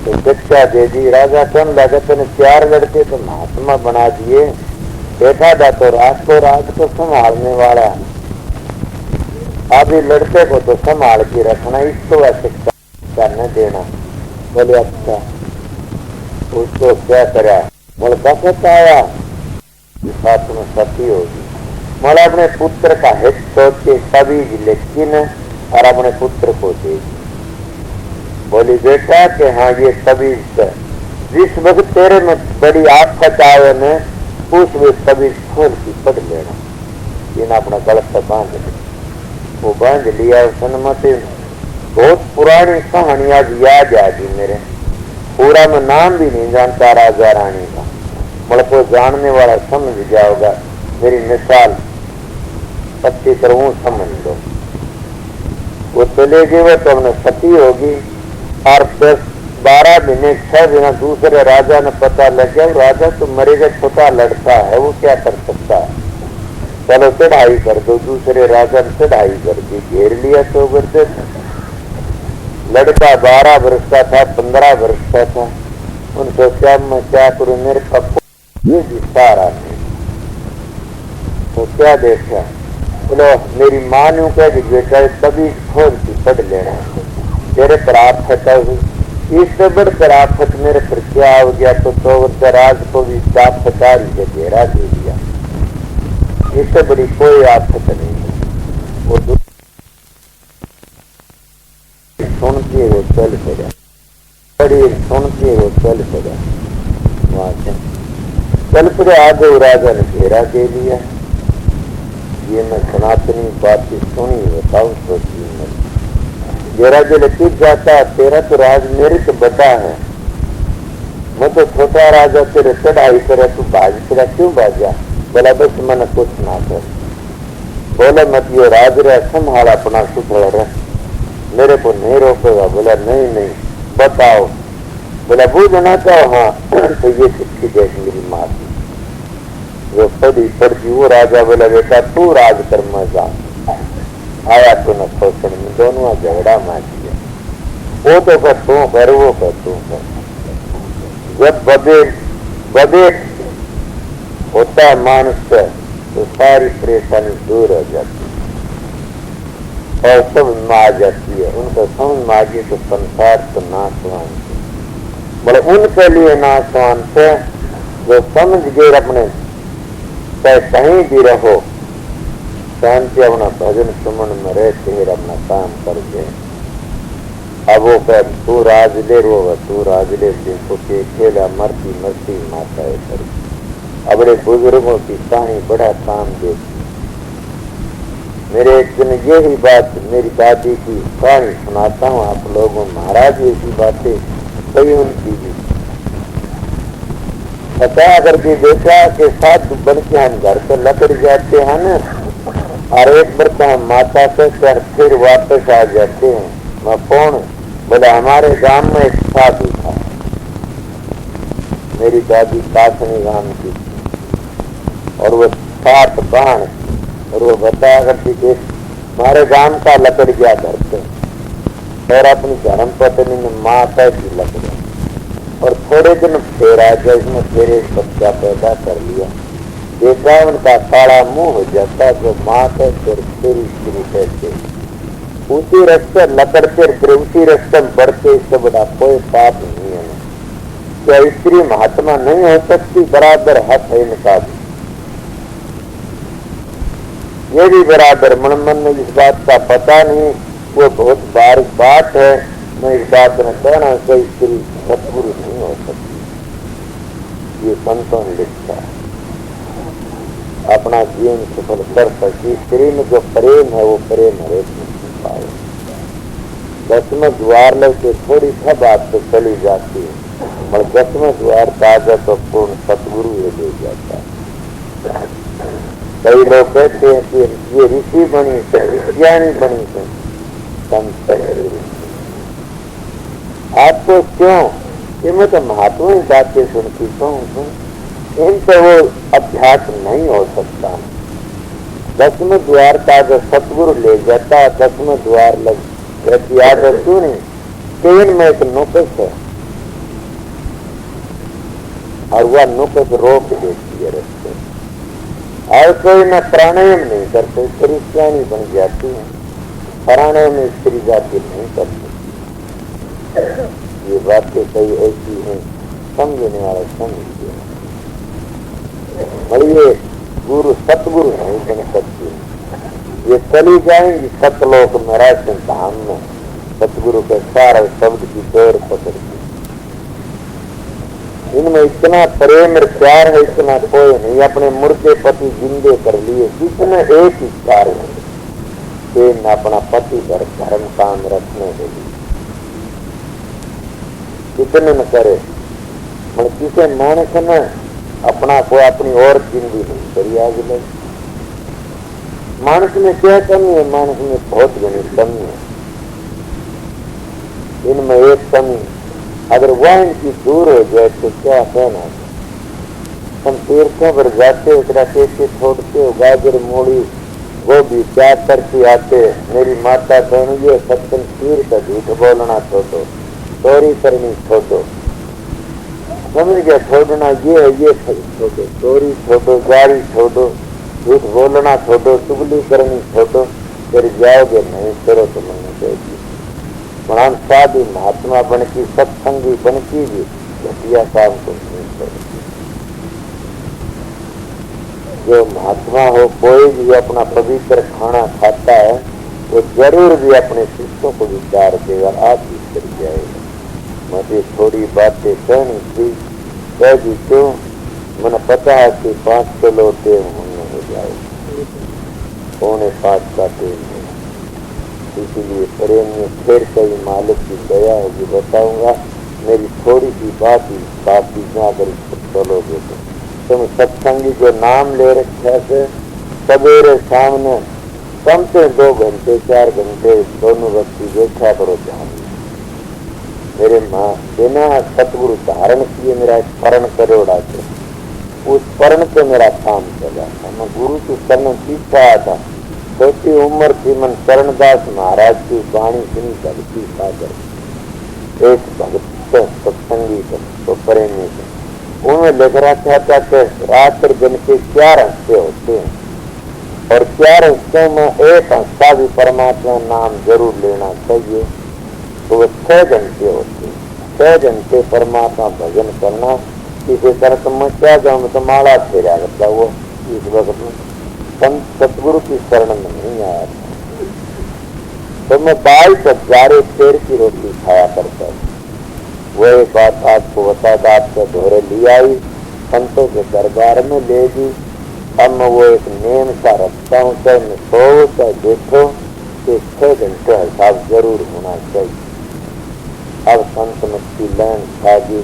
तो शिक्षा दे दी। राजा कौन लगा तेने 4 लड़के तो महात्मा बना दिए, देखा था तो राज को संभालने वाला, अभी लड़के को तो संभाल के रखना, इसको शिक्षा करने देना। बोले अच्छा, उसको क्या करा, बोले बखत आया साथ में सती होगी। बोले अपने पुत्र का हित सोच के सभी लेकिन और अपने पुत्र को देगी। बोली बेटा कि हाँ ये सभी जिस वक्त तेरे में बड़ी आफत आवे ने उस वे सभी खोल की पढ़ लेना। इन अपना गलत से बांध लिया, वो बांध लिया। सन्मति बहुत पुरानी कहानी आज याद आ गई मेरे, पूरा मैं नाम भी नहीं जानता राजा रानी का, मतलब को जानने वाला समझ जाओगा। मेरी मिसाल अच्छी तरह समझ लो। वो चले गए, वो तो हमने सती होगी, और 10-12 महीने 6 दिन दूसरे राजा ने पता लग गया, राजा तो मरेगा, छोटा लड़का है, वो क्या कर सकता है, चलो चढ़ाई कर दो। दूसरे राजा ने चढ़ाई कर दी, घेर लिया तो करते लड़का 12 वर्ष का था, 15 वर्ष का था। उनको क्या मैं क्या करूं, मेरे पास ये विस्तार नहीं। तो क्या देखा, बोलो मेरी मां ने कहा कि बेटा कभी खोल की पढ़ लेना, तेरे पर आफत आई, इससे बढ़कर आफत मेरे पर क्या हो गया। तो राज को भी दाफतारी से घेरा दे दिया, इससे बड़ी कोई आफत नहीं है। वो सुन के वो चल पड़ा, बड़ी सुन के वो चल पड़ा, वहां से चल पड़े। आगे राजा ने घेरा दे दिया। ये मैं सनातनी बात की सुनी, बताऊं सोची मैं, घेरा जो लतीफ जाता, तेरा तो राज मेरे तो बता है, मैं तो छोटा राजा, तेरे चढ़ाई करे, तू भाज तेरा क्यों भाजा। बोला बस मैंने कुछ ना कर। बोला मत ये राज रे संभाल अपना सुधड़ रहे, मेरे को नहीं रोकेगा। बोला नहीं नहीं बताओ। बोला बूझना चाहो, हाँ तो ये चिट्ठी देख मेरी माँ की, वो पढ़ती वो राजा। बोला बेटा तू राज कर, मैं जा आया तो न खोसण में, दोनों झगड़ा मार दिया। वो तो कर तू कर, वो कर तू कर। जब बदे होता है मानस से, तो सारी परेशानी दूर हो जाती है और सब में आ जाती है। उनको समझ में आ गई तो संसार तो नाशवान थे, बोले उनके लिए नाशवान थे जो समझ गए अपने चाहे कहीं भी रहो, शांति अपना भजन सुमन में रहते हैं, अपना काम करते। अब वो कह तू राज ले, रो तू राज ले, देखो के खेला मरती मरती माता है कर। अपने बुजुर्गों की कहानी बड़ा काम देती। मेरे एक दिन यही बात मेरी दादी की कहानी सुनाता हूँ आप लोगों। महाराज ऐसी बातें कई उनकी भी पता करके देखा के साथ बन के हम घर पर लकड़ जाते हैं ना, और एक बार तो हम माता से कर फिर वापस आ जाते हैं। मैं कौन, बोले हमारे गांव में एक साधु था, मेरी दादी कासनी गांव की थी, और वो 60 बाण, और वो बताया करती थी हमारे गांव का लकड़ गया घर पे, और अपनी धर्म पत्नी ने माता की लकड़, और थोड़े दिन फिर आ गया, इसमें फिर एक बच्चा पैदा कर लिया। देखा उनका काला मुंह हो जाता, जो माँ का फिर स्त्री कहते, उसी रस्ते लकड़ फिर उसी रस्ते बढ़ते, इससे बड़ा कोई पाप नहीं है। क्या स्त्री महात्मा नहीं हो सकती, बराबर हक है इनका भी, ये भी बराबर। मन में इस बात का पता नहीं, वो बहुत बारीक बात है। मैं इस बात में कहना कोई स्त्री सतगुरु नहीं हो सकती, ये संतों ने लिखा है। अपना जीवन सफल कर सकती स्त्री में जो प्रेम है, वो प्रेम हरेक में पाए। 10वें द्वार लगते थोड़ी सा बात तो चली जाती है, और 10वें द्वार ताजा तो पूर्ण सतगुरु ये ले जाता है। कई लोग कहते हैं कि ये ऋषि बनी से, ऋषियानी बनी से, संत आपको क्यों, ये मैं तो महात्मा ही बातें सुनती हूँ, इनसे वो अभ्यास नहीं हो सकता। 10वें द्वार का जो सतगुरु ले जाता है, 10वें द्वार लग रहती आदत क्यों नहीं, तेन में एक नुकस है, और वह नुकस रोक देती है रस्ते। और कोई न प्राणायाम नहीं करते, क्रिश्चियानी बन जाती है, प्राणायाम स्त्री जाति नहीं करती। ये बातें कई ऐसी हैं, समझने वाला समझ और ये गुरु सतगुरु नहीं बन सकती, ये चली जाएंगी सतलोक में, राजन धाम में, सतगुरु के सारे शब्द की डोर पकड़ती। इनमें इतना प्रेम और प्यार है, इतना कोई नहीं। अपने मुर्दे पति जिंदे कर लिए, कितने एक ही कार्य है, अपना पति धर्म काम रखने के लिए कितने न करे। मैं किसी मानस ने अपना कोई अपनी और जिंदगी नहीं करी। आज लग मानस में क्या कमी है, मानस में बहुत बड़ी कमी है। इनमें एक कमी अगर वह इनकी दूर हो जाए तो क्या कहना। हम तीर्थों पर जाते, कैसे छोड़ते हो, गाजर मूड़ी वो भी क्या करती आते, मेरी माता बहन ये सत्संग पीर का झूठ बोलना छोड़ो, चोरी करनी छोड़ो, समझ गया, छोड़ना ये है, ये छोड़ो, चोरी छोड़ो, गाड़ी छोड़ो, झूठ बोलना छोड़ो, चुगली करनी छोड़ो, फिर जाओगे, नहीं करो तो नहीं जाएगी। महान साधु महात्मा बन की, सत्संगी बन की भी घटिया काम को नहीं करेगी। जो महात्मा हो कोई भी अपना पवित्र खाना खाता है, वो जरूर भी अपने शिष्यों को विचार देगा, आप भी कर जाएगा। मुझे थोड़ी बातें कहनी थी, कह दी क्यों, मैंने पता है कि 5 किलो तेल होने हो जाएगा, 4.5 का तेल है, इसीलिए प्रेम में फिर कई मालिक की दया होगी बताऊंगा। मेरी थोड़ी सी बात ही काफी में अगर इसको चलोगे तो तुम सत्संगी जो नाम ले रखे थे, सवेरे सामने कम से 2 घंटे 4 घंटे दोनों व्यक्ति देखा करो ध्यान। मेरे माँ बिना सतगुरु धारण किए मेरा एक परण करोड़ा थे, उस परण से मेरा काम चला था। मैं गुरु की शरण सीख आया था, छोटी उम्र थी। मन चरणदास महाराज की वाणी सुनी, भक्ति सागर एक भक्त सत्संगी तो प्रेमी थे, उन्हें लिख रखा था कि रात्र दिन के 4 हिस्से होते हैं और 4 हिस्सों में एक हिस्सा भी परमात्मा नाम जरूर लेना चाहिए, तो वो 6 घंटे होते हैं। 6 घंटे परमात्मा भजन करना, किसी तरह तो मैं क्या जाऊँ, तो माला फेरा करता वो इस वक्त में संत सतगुरु की शरण में नहीं आया था। तो मैं 22 शेर की रोटी खाया करता था। वो एक बात आपको बता था, आपके धोरे ले आई, संतों के दरबार में ले दी। अब मैं वो एक नेम सा रखता हूँ, चाहे मैं सो चाहे देखो, कि 6 घंटे हिसाब जरूर होना चाहिए। अब संत मच्छी लैन खा दी,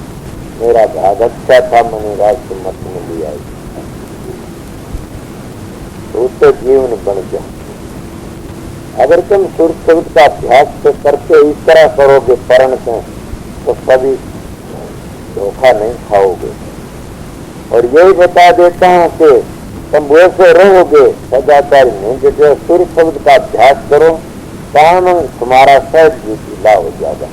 मेरा भाग अच्छा था, मैंने रात मत में लिया, तो उससे जीवन बन गया। अगर तुम सुर शब्द का अभ्यास तो करके इस तरह करोगे परण से, तो कभी धोखा नहीं खाओगे। और यही बता देता हूँ कि तुम वैसे रहोगे सदाचारी नहीं, जो सुर शब्द का अभ्यास करो, काम तुम्हारा सहज ढीला हो जाएगा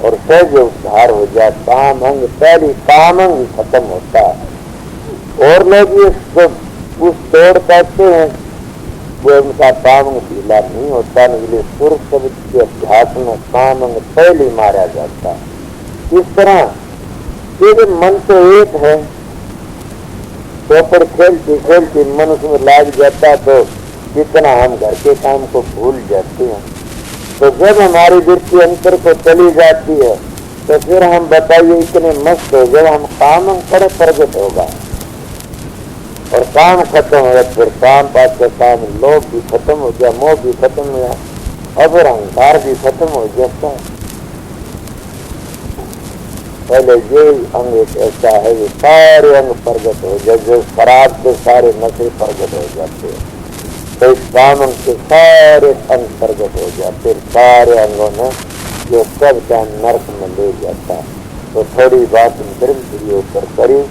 और सहज उद्धार हो जाए। काम अंग पहली काम अंग खत्म होता है और लोग ये उस दौड़ करते हैं, वो उनका काम ढीला नहीं होता। इसलिए सुर शब्द के अभ्यास में काम अंग पहले मारा जाता है। इस तरह यदि मन तो एक है, तो फिर खेलती खेलती मन उसमें लाग जाता, तो जितना हम घर के काम को भूल जाते हैं। तो जब हमारी वृत्ति अंतर को चली जाती है, तो फिर हम बताइए इतने मस्त हो, जब हम काम अंग पर प्रगट होगा और काम खत्म हो गया, फिर काम पास का काम, लोभ भी खत्म हो गया, मोह भी खत्म हो गया, अब अहंकार भी खत्म हो जाता है। पहले ये अंग एक ऐसा है, ये सारे अंग प्रगट हो जाए, जो शराब के सारे नशे प्रगट हो जाते हैं, तो इस काम अंग के सारे अंग प्रगट हो जाते, सारे अंगों में जो सब का नर्क में ले जाता है। तो थोड़ी बात इंद्रिय ऊपर करी,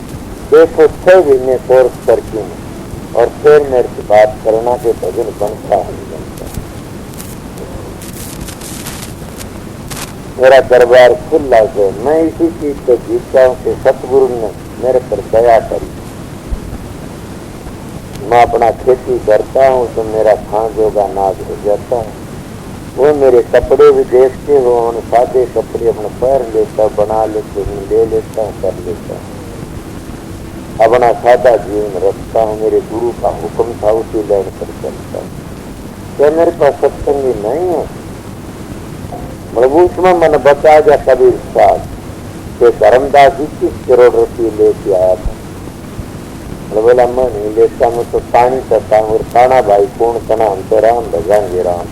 देखो 6 महीने कोर्स करती हूँ और फिर मेरे से बात करना के भजन बनता है, बनता। मेरा दरबार खुला है, मैं इसी चीज को जीतता हूँ कि सतगुरु ने मेरे पर दया करी। मैं अपना खेती करता हूँ तो मेरा खान जोगा नाज हो जाता है। वो मेरे कपड़े भी देखते हो, सादे कपड़े अपने पैर लेता, बना लेते, ले लेता, कर लेता, अपना सादा जीवन रखता हूँ। मेरे गुरु का हुक्म था, उसी लैन पर चलता हूँ। क्या मेरे पास सत्संगी नहीं है? उसमें मैंने बता दिया कबीर साहब के धर्मदास 21 करोड़ रुपये लेके आया था। बोला मैं नहीं लेता, मैं तो पानी करता हूँ। और काना भाई कौन कना, हम तो राम भजाएंगे राम।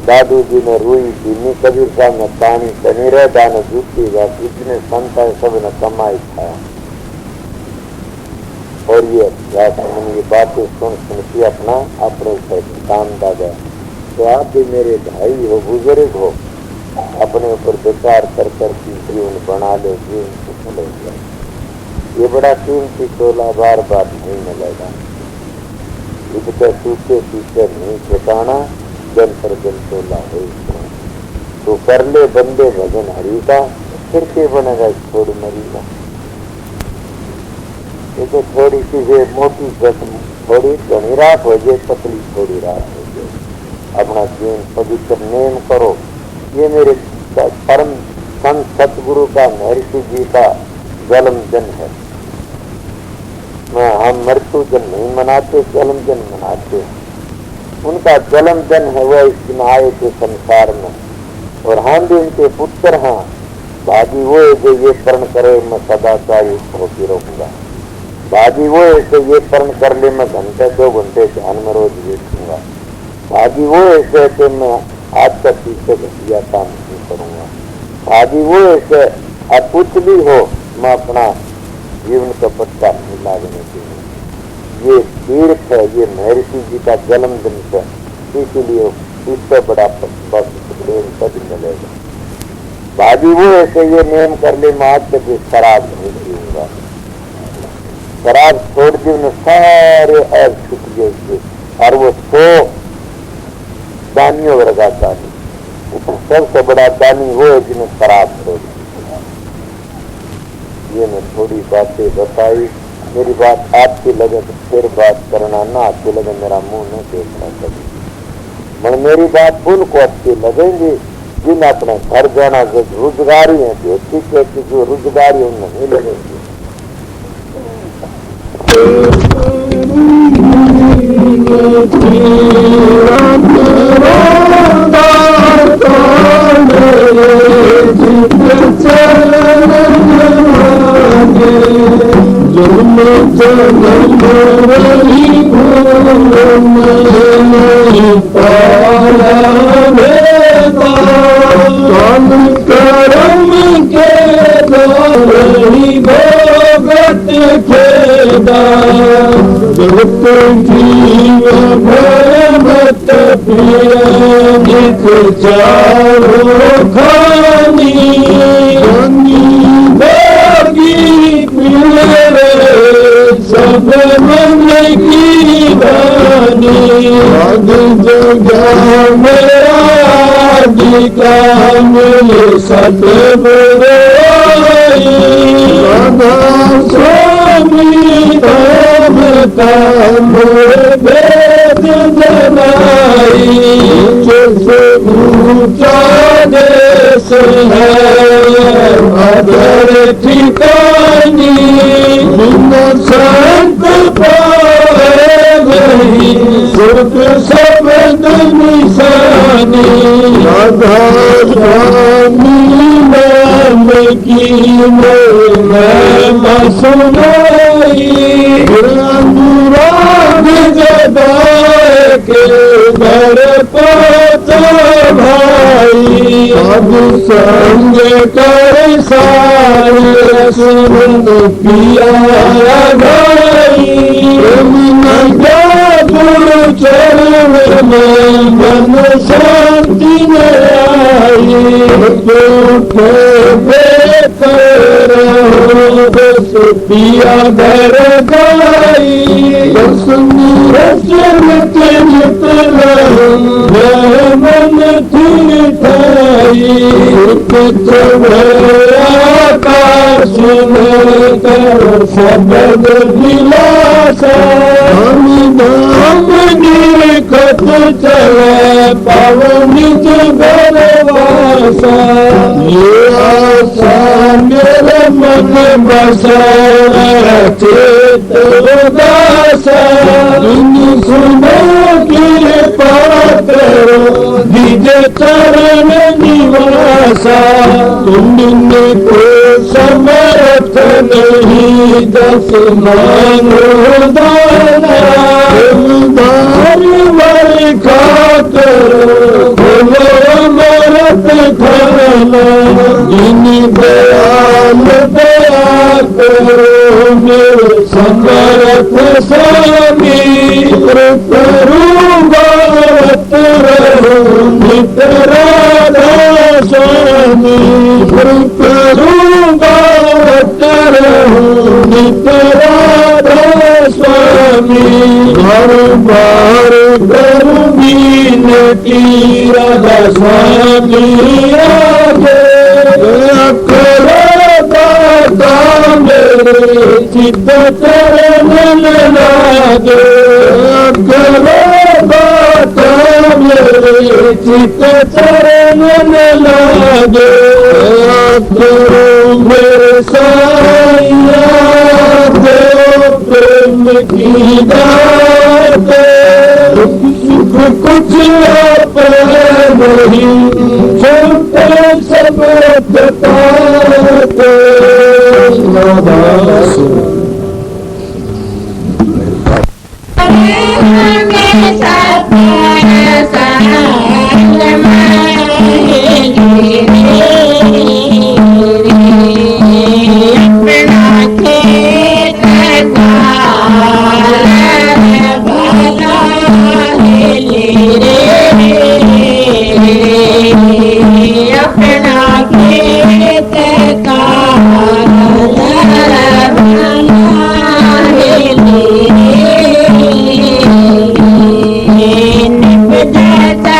दादू जी ने रुई पीनी, कबीर साहब ने पानी कनी रहता न जूती जा, इतने संत है सब ने कमाई खाया। और ये बातें सुन के अपना अपने ऊपर काम दादा। तो आप भी मेरे भाई हो, बुजुर्ग हो, अपने ऊपर विचार कर जीवन बना लो, जीवन कुछ ले जाए। ये बड़ा कीमती तोला बार बार नहीं मिलेगा। इसके सूखे सूखे नहीं ठिकाना, जन पर जन तोला हो। तो कर ले बंदे भजन हरि का, फिर के बनेगा छोड़ मरी का। ये तो थोड़ी सी ये मोटी थोड़ी घनी रात हो जाए, पतली थोड़ी रात हो जाए। अपना जीवन पवित्र नेम करो। ये मेरे परम संत सतगुरु का महर्षि जी का जन्मदिन है। हम मृत्यु दिन नहीं मनाते, जन्मदिन मनाते। उनका जन्मदिन है, वह इस दिन आए थे संसार में, और हम भी उनके पुत्र हैं। भागी वो है जो ये प्रण करे मैं सदाचार युक्त होकर रहूंगा। भागी वो है जो ये प्रण कर ले मैं घंटे 2 घंटे ध्यान में रोज बैठूंगा। भागी वो है कि मैं आज तक पीछे घटिया काम नहीं करूंगा। भागी वो है कि अब कुछ भी हो मैं अपना जीवन का पत्ता नहीं लागने देंगे। ये तीर्थ है, ये महर्षि जी का जन्मदिन है, इसीलिए इससे बड़ा पद मिलेगा। भागी वो ऐसे ये नियम कर ले मैं आज तक शराब नहीं पीऊंगा। शराब छोड़ दी उन्हें सारे ऐप छुट गए, और वो 100 दानियों वर्गा दानी, सबसे बड़ा दानी वो है जिन्हें शराब छोड़ दी। ये मैं थोड़ी बातें बताई। मेरी बात आपकी लगे तो फिर बात करना, ना आपकी लगे मेरा मुंह नहीं देखना कभी। मगर मेरी बात उनको अच्छी लगेंगी जिन अपने घर जाना, जो रोजगारी है, जो ठीक है कि जो रोजगारी उनमें नहीं लगेंगी। ठिकानी संत सुख शब्द निशानी राधा स्वामी नाम की मैं सुनाई अनुराग जदाए के घर पता भाई अब संग कर सारे सुन पिया भाई गुरु चरण में मन शांति आई बस पिया घर गाई मन ठिठाई आकाश में कर शब्द दिलासा निरखत चले पवन गरवासा ये आशा मेरे मन बसा चेत उदासा सुनो कृपा करो निज चरण निवासा तुमने को समर्थ नहीं दस मानो दाना खाकर खोलो अमृत खाना इन दयाल दया करो मेरे समर्थ स्वामी करूँगा मित्र स्वामी करूँगा मित्र स्वामी स्वामी हर बार करूंगी नटी राधा स्वामी आगे करो दाता मेरे चित्त चरण लागे करो दाता मेरे चित्त चरण लागे करो मेरे साईं प्रेम की दात सुख कुछ पर नहीं छोटे सब बताते Jai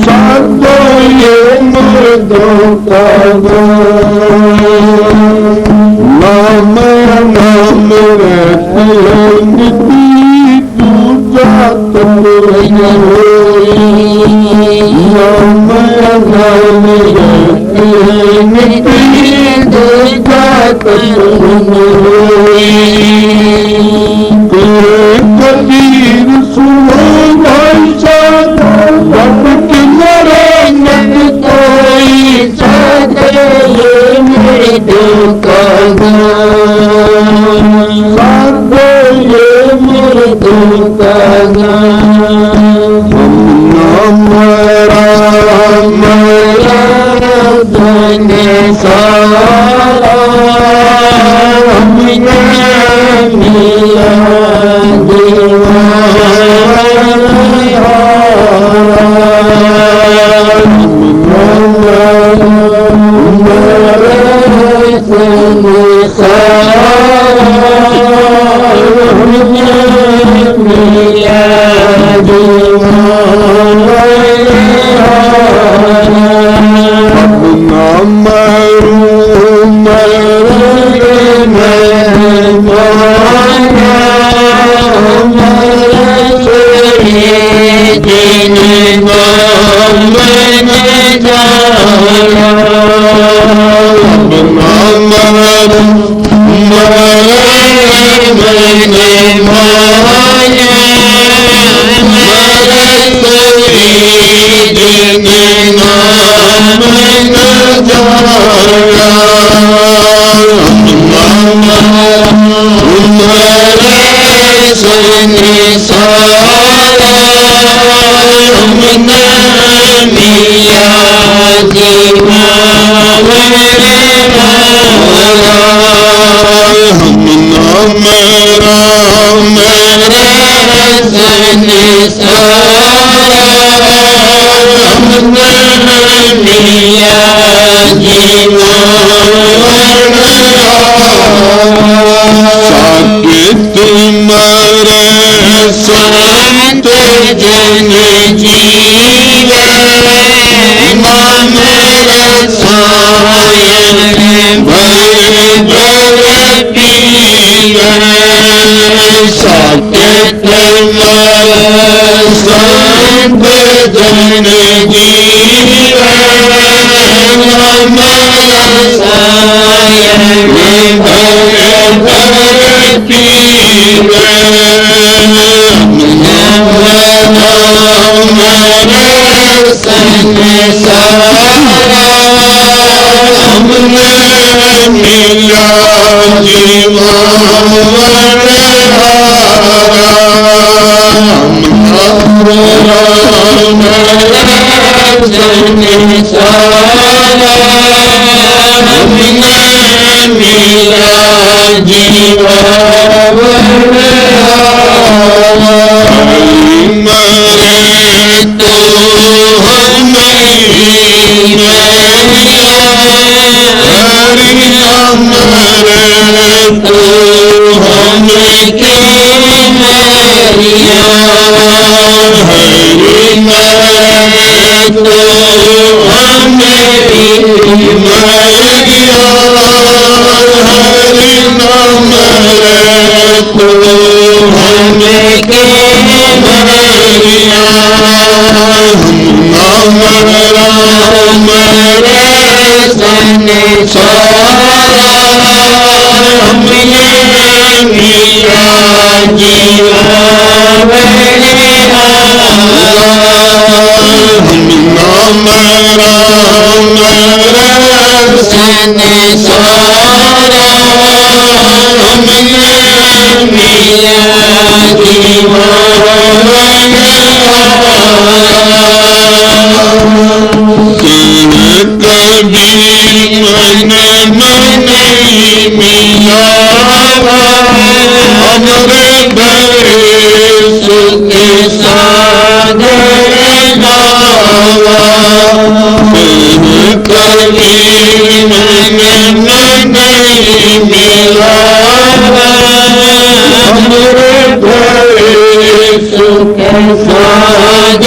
साधो ये मर्दों का नाम नाम रहती पूजा तुम नाम नाम रहती पूजा तुम कबीर सुनो भाई साथ कोई साथ ये मृत्यु का साथ ये मृत्यु का नाम राम धन सारा हमने मिला सुख सागर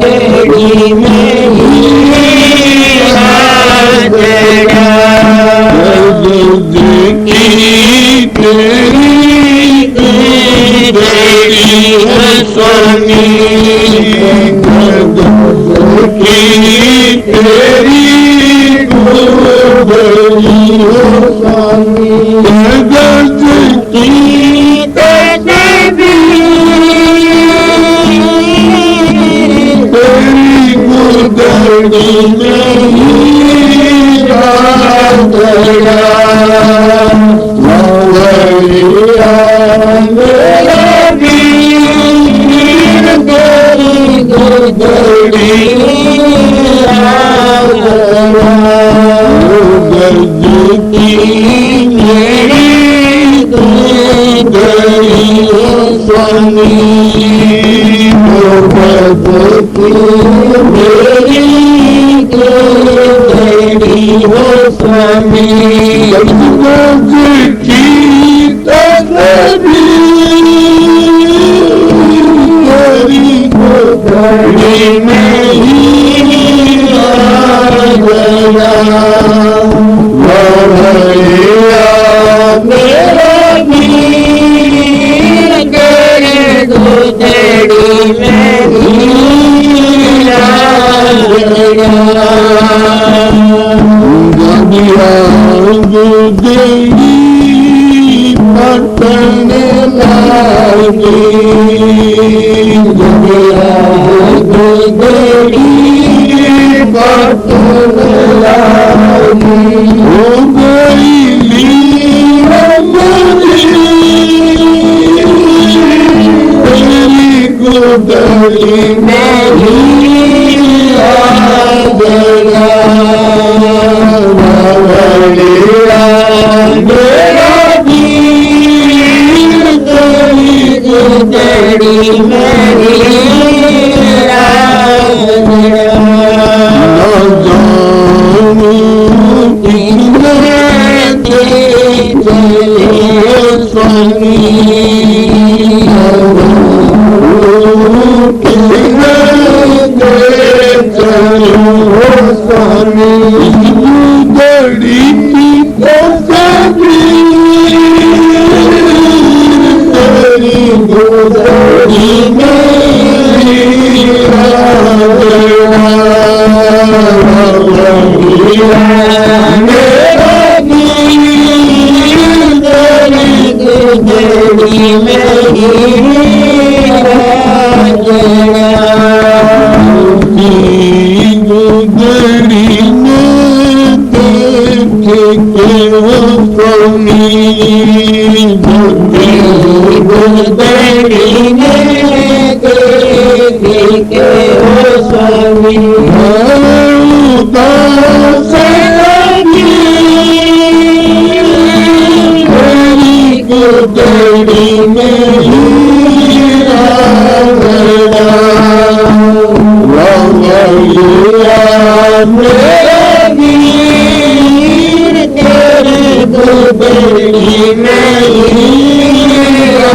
गुदड़ी में हीरा जड़ा की तेरी गुदड़ी है स्वामी की तेरी गुदड़ी है स्वामी जगत की तेरी गुदड़ी में हीरा जड़ा मवैया मेरा वीर तेरी गुदड़ी गज की मेरी गुदड़ी स्वामी गज की मेरी गुदड़ी हो स्वामी गज की तेरी गुदड़ी में हीरा जड़ा मवैया मेरा वीर तेरी गुदड़ी में हीरा जड़ा गदिया गुदड़ी पटन लागी गदिया गुदड़ी पटन लागी हो गई तेरी गुदड़ी में हीरा जड़ा मवैया मेरा वीर तेरी गुदड़ी में हीरा जड़ा न जानू चले स्वामी स्वामी गुदड़ी की तेरी गुदड़ी में हीरा जड़ा मेरा वीर तेरी गुदड़ी में हीरा जड़ा गुदड़ी में देख के हो स्वामी गुदड़ी में देख के हो स्वामी उदास लगी तेरी गुदड़ी में हीरा जड़ा मवैया मेरा वीर तेरी गुदड़ी में हीरा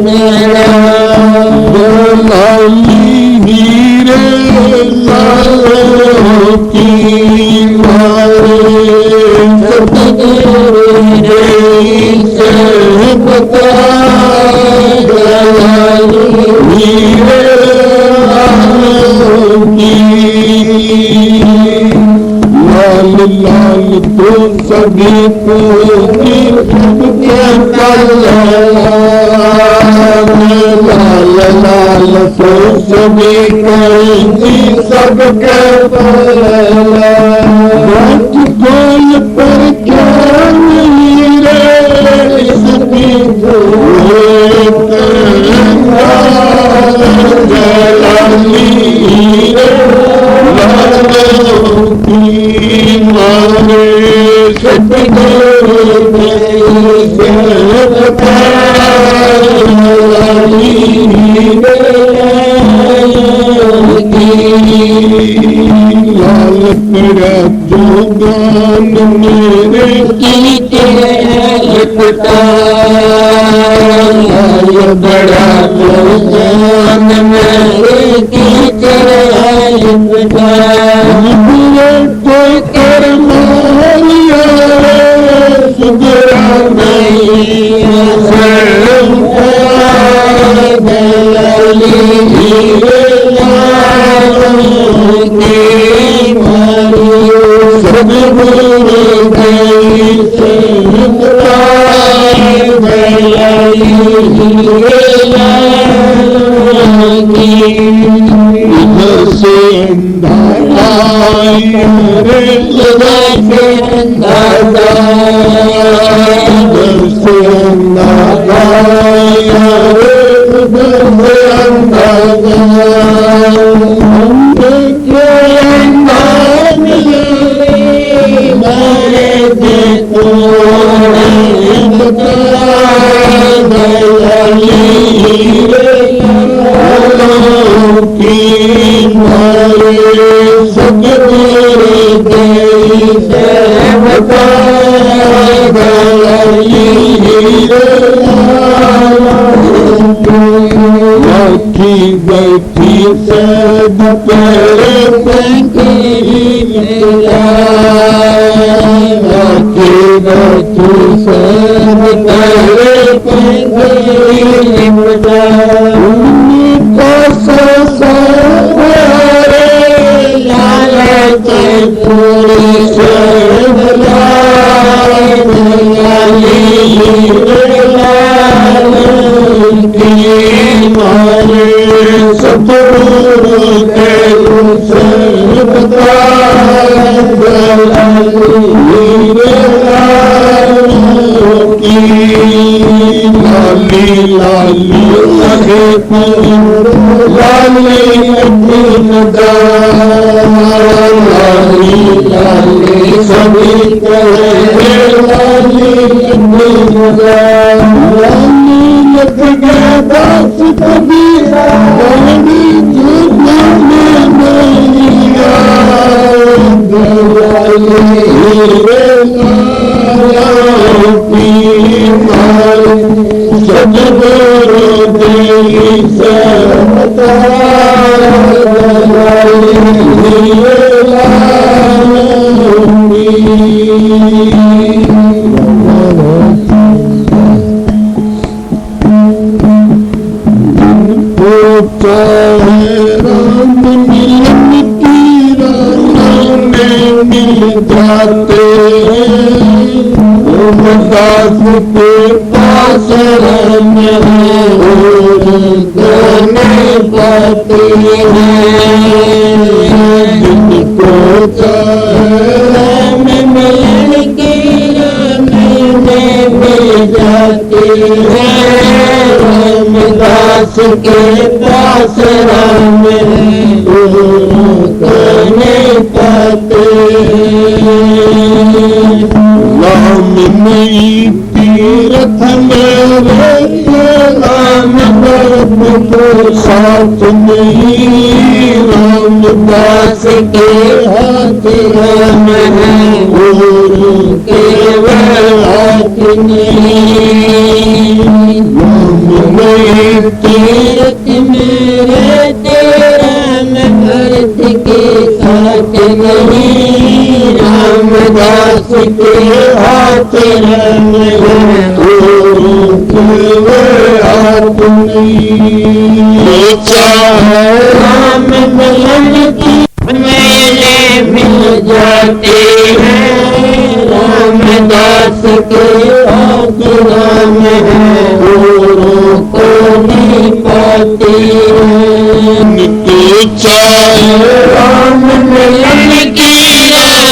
जड़ा लाली हीरे लालों की मारे सतगुरु रे से बता हीरे लालों की लाल लाल तो सभी को लाल लाल तो सभी सबके बात बोल पर क्या रे सभी जलाली मारे जोगान मेरे बड़ा जोगान मेरे कर मारिया सुगरा के पास राम पाते राम नहीं तीरथ मेरे राम को साथ नहीं रामदास के हाथ राम है केवल हाथ नहीं तीरथ मेरे तेरा भरत के साथ नहीं रामदास के हाथ राम हाथ नहीं राम मिलन की मेले मिल जाते हैं रामदास के हाथ राम है को नहीं पाते राम मिलन की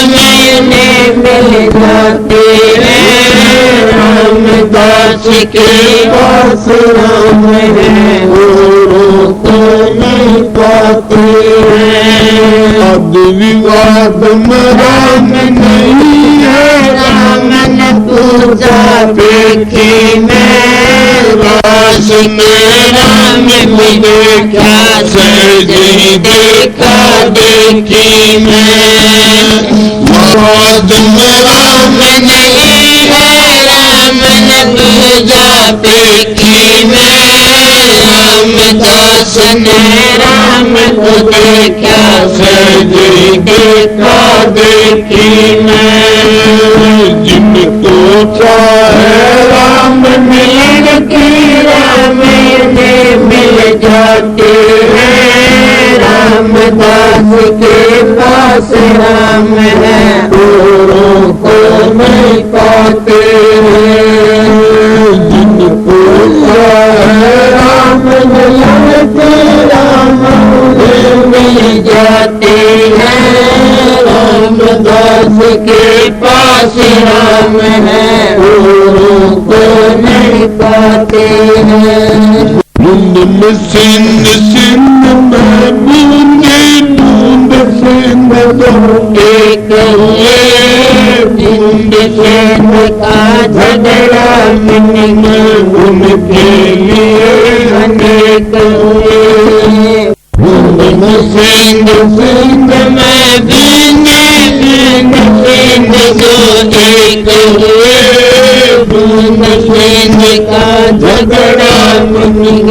मेले मिल जाते हैं रामदास के पास राम है को नहीं पाते वाद विवाद में राम नहीं है रामन पूजा देखी मैं रास में राम मिले क्या सजी देखा देखी मैं वाद में राम नहीं है रामन पूजा देखी मैं रामदास ने राम को देखा सहज देखा देखी मैं जिनको चाहे राम मिलन की राम में मिल जाते हैं। रामदास के पास राम है औरों को नहीं पाते हैं। जिनको चाहे राम मिलन की राम में मिल जाते हैं। रामदास के पास राम है औरों को नहीं पाते हैं। बूंद में सिंध सिंध में बूंदे बूंद सिंध दो एक हुए। बूंद सिंध का झगड़ा मिन उनके लिए अनेक हुए। बूंद में सिंध सिंध में बूंदे बूंद सिंध दो एक हुए। बूंद सिंध का झगड़ा मिन